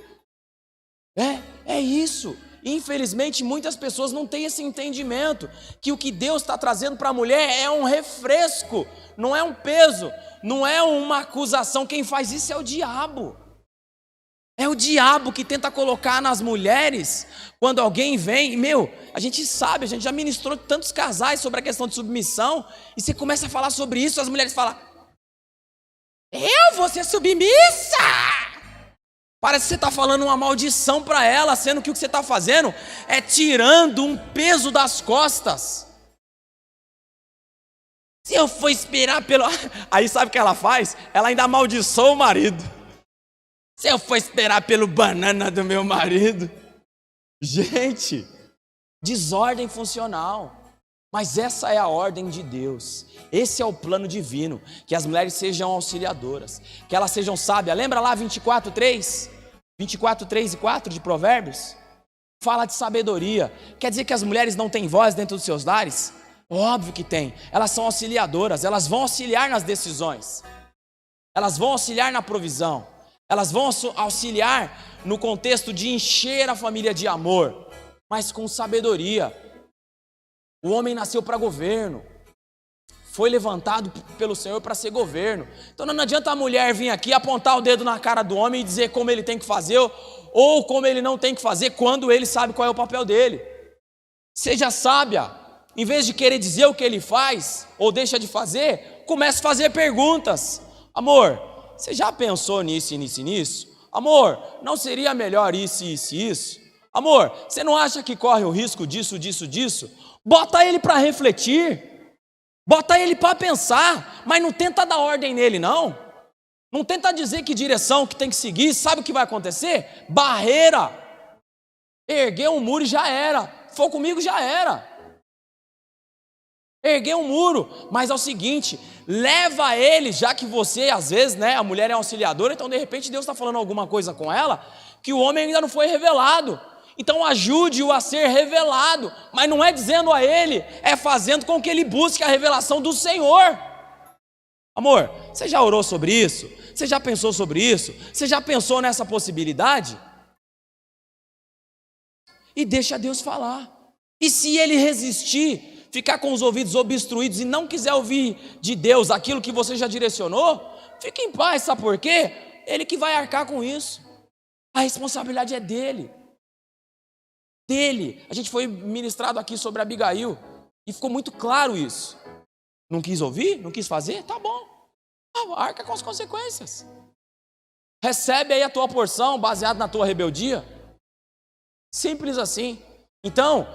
É isso. Infelizmente, muitas pessoas não têm esse entendimento, que o que Deus está trazendo para a mulher é um refresco, não é um peso, não é uma acusação. Quem faz isso é o diabo. É o diabo que tenta colocar nas mulheres, quando alguém vem, a gente sabe, a gente já ministrou tantos casais sobre a questão de submissão, e você começa a falar sobre isso, as mulheres falam, eu vou ser submissa? Parece que você está falando uma maldição para ela, sendo que o que você está fazendo é tirando um peso das costas. Se eu for esperar pelo... Aí sabe o que ela faz? Ela ainda amaldiçoa o marido. Se eu for esperar pelo banana do meu marido. Gente, desordem funcional. Mas essa é a ordem de Deus. Esse é o plano divino. Que as mulheres sejam auxiliadoras. Que elas sejam sábias. Lembra lá 24:3 e 4 de Provérbios? Fala de sabedoria. Quer dizer que as mulheres não têm voz dentro dos seus lares? Óbvio que tem. Elas são auxiliadoras. Elas vão auxiliar nas decisões. Elas vão auxiliar na provisão. Elas vão auxiliar no contexto de encher a família de amor, mas com sabedoria. O homem nasceu para governo, foi levantado pelo Senhor para ser governo. Então não adianta a mulher vir aqui apontar o dedo na cara do homem e dizer como ele tem que fazer ou como ele não tem que fazer, quando ele sabe qual é o papel dele. Seja sábia, em vez de querer dizer o que ele faz ou deixa de fazer, comece a fazer perguntas. Amor, você já pensou nisso, nisso e nisso? Amor, não seria melhor isso, isso e isso? Amor, você não acha que corre o risco disso, disso, disso? Bota ele para refletir, bota ele para pensar, mas não tenta dar ordem nele, não. Não tenta dizer que direção que tem que seguir. Sabe o que vai acontecer? Barreira. Ergueu um muro e já era. For comigo, já era. Erguer um muro, mas é o seguinte, leva ele, já que você, às vezes, a mulher é auxiliadora, então de repente Deus está falando alguma coisa com ela, que o homem ainda não foi revelado. Então ajude-o a ser revelado, mas não é dizendo a ele, é fazendo com que ele busque a revelação do Senhor. Amor, você já orou sobre isso? Você já pensou sobre isso? Você já pensou nessa possibilidade? E deixa Deus falar. E se ele resistir, ficar com os ouvidos obstruídos e não quiser ouvir de Deus aquilo que você já direcionou, fique em paz, sabe por quê? Ele que vai arcar com isso. A responsabilidade é dele. A gente foi ministrado aqui sobre Abigail e ficou muito claro isso. Não quis ouvir? Não quis fazer? Tá bom, arca com as consequências. Recebe aí a tua porção baseado na tua rebeldia. Simples assim. Então,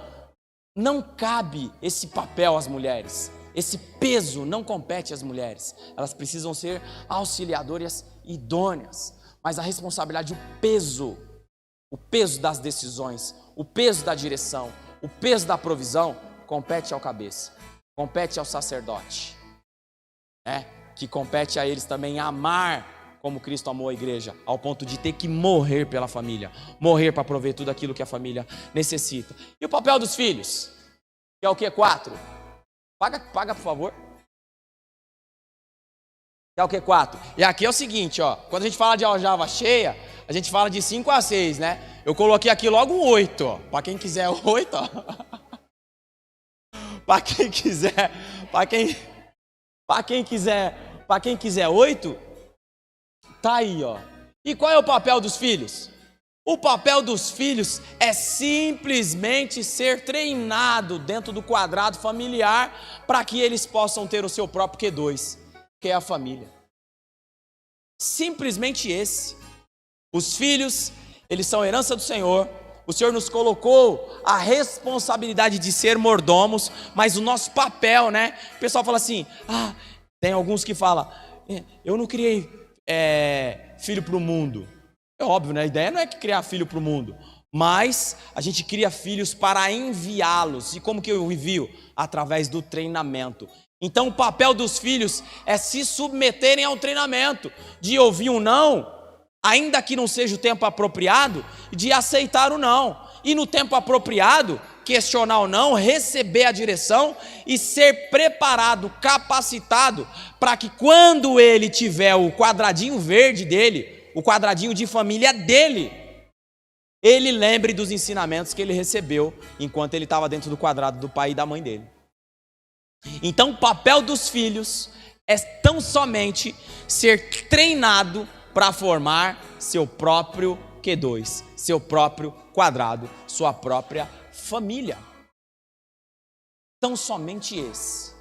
não cabe esse papel às mulheres. Esse peso não compete às mulheres. Elas precisam ser auxiliadoras idôneas. Mas a responsabilidade, o peso das decisões, o peso da direção, o peso da provisão, compete ao cabeça, compete ao sacerdote, que compete a eles também amar como Cristo amou a igreja, ao ponto de ter que morrer pela família, morrer para prover tudo aquilo que a família necessita. E o papel dos filhos, que é o que? 4? Paga por favor. Que é o que? 4. E aqui é o seguinte, quando a gente fala de aljava cheia, a gente fala de 5 a 6, né? Eu coloquei aqui logo um 8, para quem quiser 8, para quem quiser 8, tá aí, E qual é o papel dos filhos? O papel dos filhos é simplesmente ser treinado dentro do quadrado familiar para que eles possam ter o seu próprio Q2, que é a família. Simplesmente esse. Os filhos, eles são herança do Senhor. O Senhor nos colocou a responsabilidade de ser mordomos, mas o nosso papel, O pessoal fala assim, tem alguns que falam, eu não criei filho para o mundo. É óbvio, A ideia não é que criar filho para o mundo, mas a gente cria filhos para enviá-los. E como que eu envio? Através do treinamento. Então o papel dos filhos é se submeterem ao treinamento, de ouvir um não, ainda que não seja o tempo apropriado, de aceitar o não. E no tempo apropriado, questionar ou não, receber a direção e ser preparado, capacitado, para que quando ele tiver o quadradinho verde dele, o quadradinho de família dele, ele lembre dos ensinamentos que ele recebeu enquanto ele estava dentro do quadrado do pai e da mãe dele. Então, o papel dos filhos é tão somente ser treinado para formar seu próprio Q2, seu próprio quadrado, sua própria família. Tão somente esse,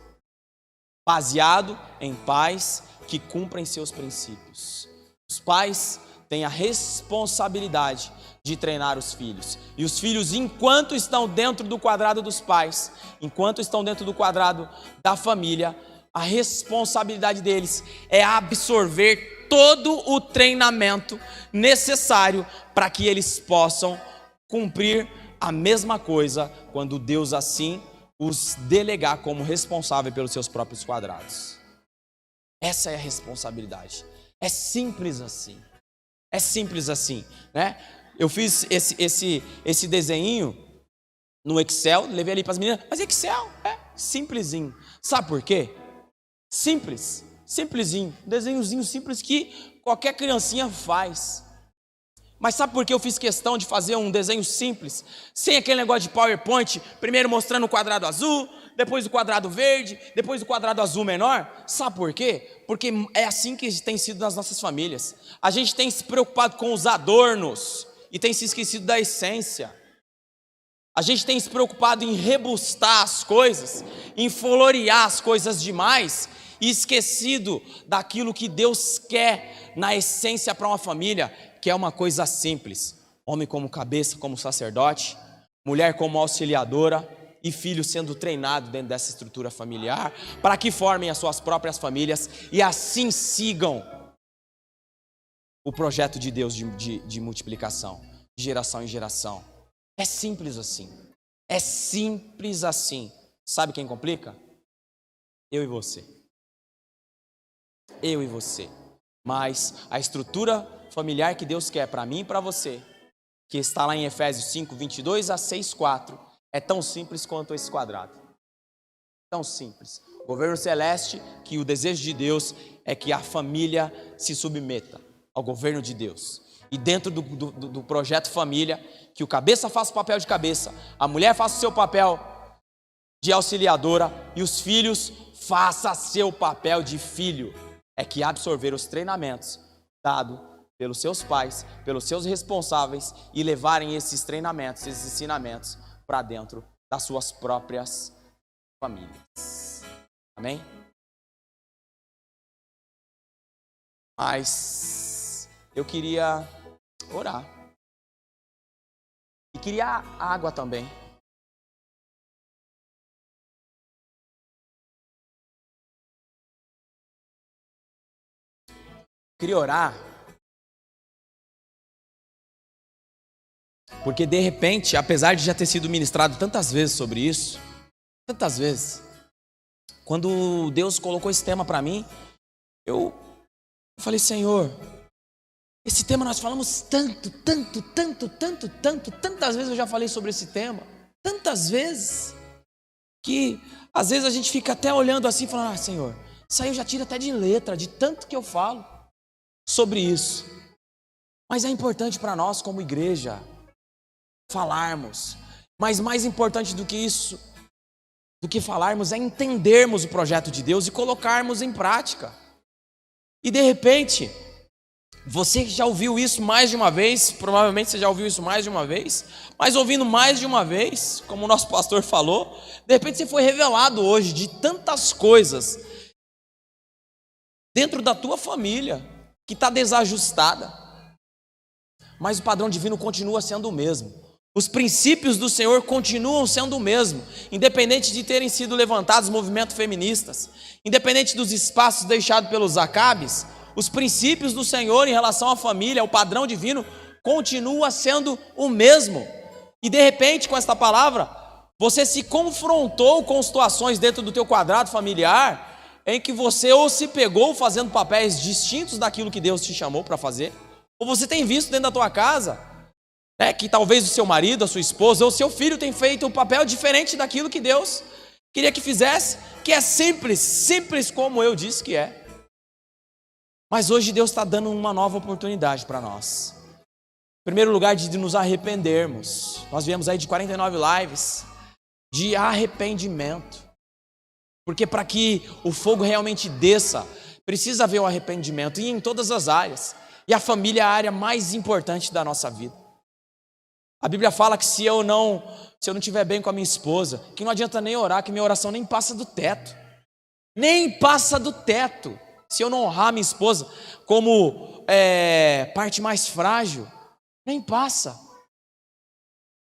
baseado em pais que cumprem seus princípios. Os pais têm a responsabilidade de treinar os filhos. E os filhos, enquanto estão dentro do quadrado dos pais, enquanto estão dentro do quadrado da família, a responsabilidade deles é absorver todo o treinamento necessário para que eles possam cumprir a mesma coisa quando Deus assim os delegar como responsável pelos seus próprios quadrados. Essa é a responsabilidade. É simples assim. É simples assim, né? Eu fiz esse desenho no Excel, levei ali para as meninas, mas Excel é simplesinho. Sabe por quê? Simples, simplesinho, desenhozinho simples que qualquer criancinha faz. Mas sabe por que eu fiz questão de fazer um desenho simples, sem aquele negócio de PowerPoint, primeiro mostrando o quadrado azul, depois o quadrado verde, depois o quadrado azul menor? Sabe por quê? Porque é assim que tem sido nas nossas famílias. A gente tem se preocupado com os adornos e tem se esquecido da essência. A gente tem se preocupado em rebuscar as coisas, em florear as coisas demais e esquecido daquilo que Deus quer na essência para uma família, que é uma coisa simples: homem como cabeça, como sacerdote, mulher como auxiliadora e filho sendo treinado dentro dessa estrutura familiar, para que formem as suas próprias famílias e assim sigam o projeto de Deus de multiplicação, de geração em geração. É simples assim. É simples assim. Sabe quem complica? Eu e você. Eu e você. Mas a estrutura familiar que Deus quer para mim e para você, que está lá em Efésios 5, 22 a 6, 4, é tão simples quanto esse quadrado. Tão simples. O governo celeste, que o desejo de Deus é que a família se submeta ao governo de Deus. E dentro do projeto família, que o cabeça faça o papel de cabeça, a mulher faça o seu papel de auxiliadora e os filhos façam seu papel de filho. É que absorver os treinamentos dados pelos seus pais, pelos seus responsáveis e levarem esses treinamentos, esses ensinamentos para dentro das suas próprias famílias. Amém? Mas eu queria orar. E queria água também. Queria orar porque de repente, apesar de já ter sido ministrado tantas vezes sobre isso, tantas vezes, quando Deus colocou esse tema para mim, eu falei: Senhor, esse tema nós falamos tantas vezes eu já falei sobre esse tema, tantas vezes, que às vezes a gente fica até olhando assim, falando: ah, Senhor, isso aí eu já tiro até de letra, de tanto que eu falo sobre isso. Mas é importante para nós como igreja falarmos, mas mais importante do que isso, do que falarmos, é entendermos o projeto de Deus e colocarmos em prática. E de repente, você já ouviu isso mais de uma vez, provavelmente você já ouviu isso mais de uma vez, mas ouvindo mais de uma vez, como o nosso pastor falou, de repente você foi revelado hoje de tantas coisas dentro da tua família que está desajustada, mas o padrão divino continua sendo o mesmo. Os princípios do Senhor continuam sendo o mesmo, independente de terem sido levantados movimentos feministas, independente dos espaços deixados pelos Acabes, os princípios do Senhor em relação à família, o padrão divino, continua sendo o mesmo. E de repente, com esta palavra, você se confrontou com situações dentro do teu quadrado familiar, em que você ou se pegou fazendo papéis distintos daquilo que Deus te chamou para fazer, ou você tem visto dentro da tua casa Que talvez o seu marido, a sua esposa ou o seu filho tenha feito um papel diferente daquilo que Deus queria que fizesse, que é simples, simples como eu disse que é. Mas hoje Deus está dando uma nova oportunidade para nós. Em primeiro lugar, de nos arrependermos. Nós viemos aí de 49 lives de arrependimento. Porque para que o fogo realmente desça, precisa haver o arrependimento, e em todas as áreas. E a família é a área mais importante da nossa vida. A Bíblia fala que se eu não estiver bem com a minha esposa, que não adianta nem orar, que minha oração nem passa do teto. Nem passa do teto. Se eu não honrar minha esposa como parte mais frágil, nem passa.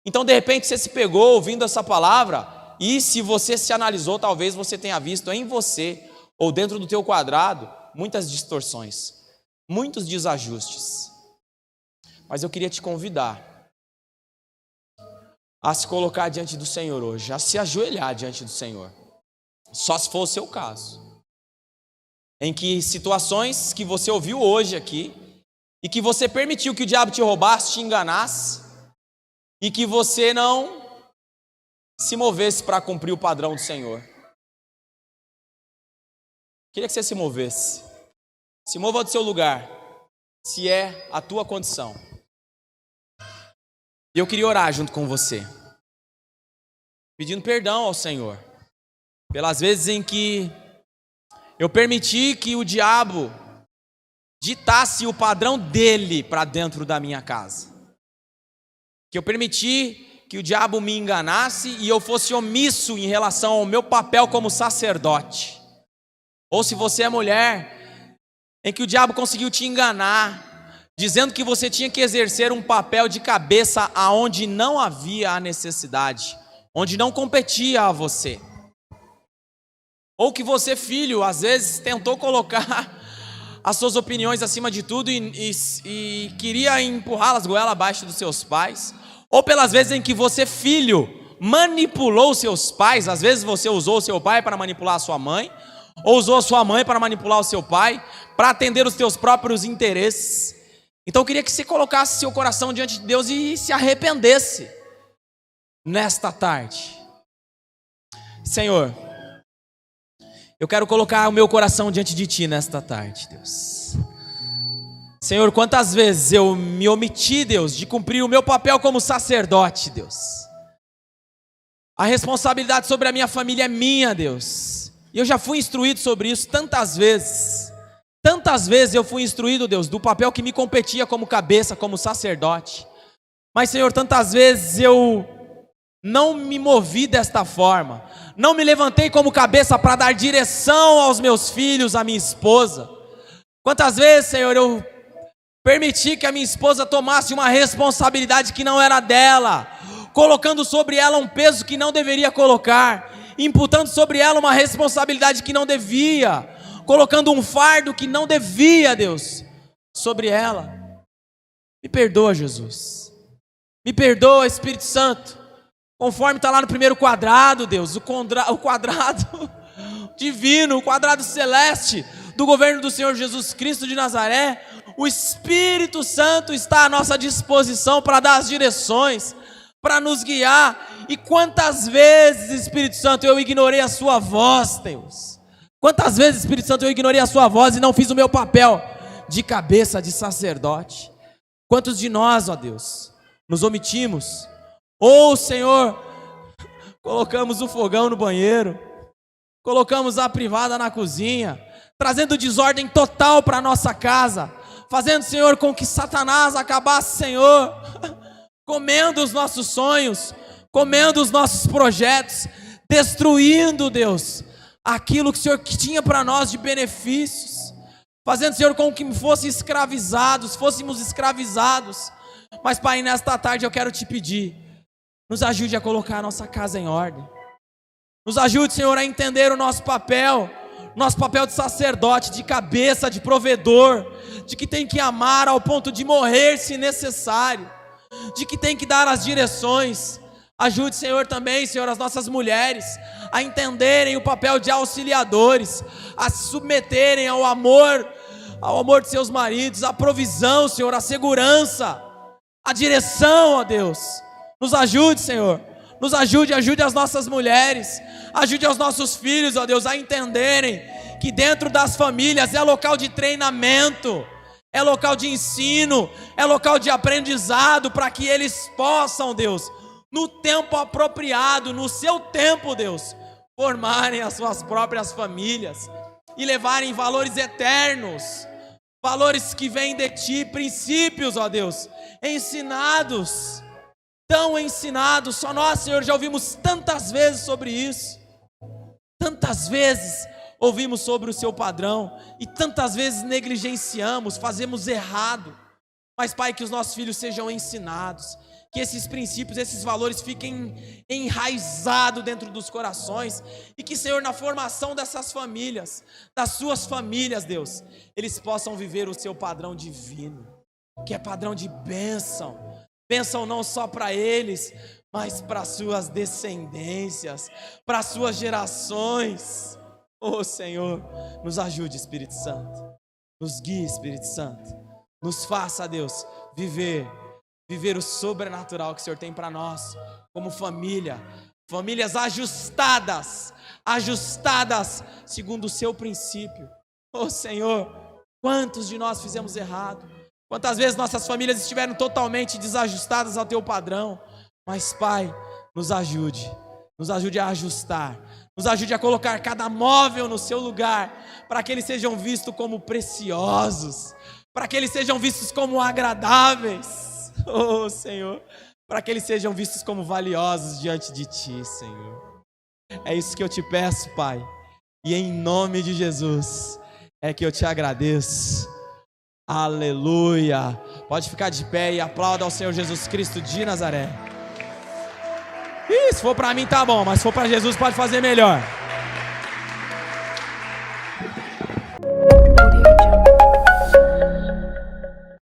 Então, de repente, você se pegou ouvindo essa palavra, e se você se analisou, talvez você tenha visto em você, ou dentro do teu quadrado, muitas distorções, muitos desajustes. Mas eu queria te convidar a se colocar diante do Senhor hoje, a se ajoelhar diante do Senhor. Só se for o seu caso. Em que situações que você ouviu hoje aqui, e que você permitiu que o diabo te roubasse, te enganasse, e que você não se movesse para cumprir o padrão do Senhor. Queria que você se movesse. Se mova do seu lugar, se é a tua condição. E eu queria orar junto com você, pedindo perdão ao Senhor, pelas vezes em que eu permiti que o diabo ditasse o padrão dele para dentro da minha casa. Que eu permiti que o diabo me enganasse e eu fosse omisso em relação ao meu papel como sacerdote. Ou se você é mulher, em que o diabo conseguiu te enganar, dizendo que você tinha que exercer um papel de cabeça aonde não havia a necessidade, onde não competia a você. Ou que você, filho, às vezes tentou colocar as suas opiniões acima de tudo e queria empurrá-las goela abaixo dos seus pais. Ou pelas vezes em que você, filho, manipulou seus pais. Às vezes você usou o seu pai para manipular a sua mãe, ou usou a sua mãe para manipular o seu pai, para atender os teus próprios interesses. Então eu queria que você colocasse seu coração diante de Deus e se arrependesse nesta tarde. Senhor, eu quero colocar o meu coração diante de Ti nesta tarde, Deus. Senhor, quantas vezes eu me omiti, Deus, de cumprir o meu papel como sacerdote, Deus. A responsabilidade sobre a minha família é minha, Deus. E eu já fui instruído sobre isso tantas vezes. Tantas vezes eu fui instruído, Deus, do papel que me competia como cabeça, como sacerdote. Mas, Senhor, tantas vezes eu não me movi desta forma. Não me levantei como cabeça para dar direção aos meus filhos, à minha esposa. Quantas vezes, Senhor, eu permiti que a minha esposa tomasse uma responsabilidade que não era dela, colocando sobre ela um peso que não deveria colocar, imputando sobre ela uma responsabilidade que não devia, colocando um fardo que não devia, Deus, sobre ela. Me perdoa, Jesus. Me perdoa, Espírito Santo. Conforme está lá no primeiro quadrado, Deus, o quadrado divino, o quadrado celeste do governo do Senhor Jesus Cristo de Nazaré, o Espírito Santo está à nossa disposição para dar as direções, para nos guiar. E quantas vezes, Espírito Santo, eu ignorei a sua voz, Deus. Quantas vezes, Espírito Santo, eu ignorei a sua voz e não fiz o meu papel de cabeça de sacerdote. Quantos de nós, ó Deus, nos omitimos? Ou, Senhor, colocamos o fogão no banheiro, colocamos a privada na cozinha, trazendo desordem total para a nossa casa, fazendo, Senhor, com que Satanás acabasse, Senhor, comendo os nossos sonhos, comendo os nossos projetos, destruindo, Deus, aquilo que o Senhor tinha para nós de benefícios, fazendo, Senhor, com que fôssemos escravizados. Mas, Pai, nesta tarde eu quero te pedir, nos ajude a colocar a nossa casa em ordem. Nos ajude, Senhor, a entender o nosso papel de sacerdote, de cabeça, de provedor, de que tem que amar ao ponto de morrer se necessário, de que tem que dar as direções. Ajude, Senhor, também, Senhor, as nossas mulheres a entenderem o papel de auxiliadores, a se submeterem ao amor de seus maridos, à provisão, Senhor, à segurança. a direção, ó Deus. Nos ajude, Senhor. Nos ajude, ajude as nossas mulheres, ajude os nossos filhos, ó Deus, a entenderem que dentro das famílias é local de treinamento, é local de ensino, é local de aprendizado, para que eles possam, Deus, no tempo apropriado, no seu tempo, Deus, formarem as suas próprias famílias e levarem valores eternos, valores que vêm de Ti, princípios, ó Deus, ensinados, tão ensinados. Só nós, Senhor, já ouvimos tantas vezes sobre isso, tantas vezes ouvimos sobre o Seu padrão e tantas vezes negligenciamos, fazemos errado. Mas, Pai, que os nossos filhos sejam ensinados, que esses princípios, esses valores fiquem enraizados dentro dos corações e que, Senhor, na formação dessas famílias, das suas famílias, Deus, eles possam viver o Seu padrão divino, que é padrão de bênção, bênção não só para eles, mas para suas descendências, para suas gerações. Oh, Senhor, nos ajude, Espírito Santo, nos guie, Espírito Santo, nos faça, Deus, viver o sobrenatural que o Senhor tem para nós, como família, famílias ajustadas segundo o Seu princípio. Oh, Senhor, quantos de nós fizemos errado, quantas vezes nossas famílias estiveram totalmente desajustadas ao Teu padrão, mas, Pai, nos ajude a ajustar, nos ajude a colocar cada móvel no seu lugar, para que eles sejam vistos como preciosos, para que eles sejam vistos como agradáveis, oh Senhor, para que eles sejam vistos como valiosos diante de Ti, Senhor. É isso que eu te peço, Pai, e em nome de Jesus é que eu te agradeço. Aleluia. Pode ficar de pé e aplauda ao Senhor Jesus Cristo de Nazaré. Se for para mim tá bom, mas se for para Jesus pode fazer melhor.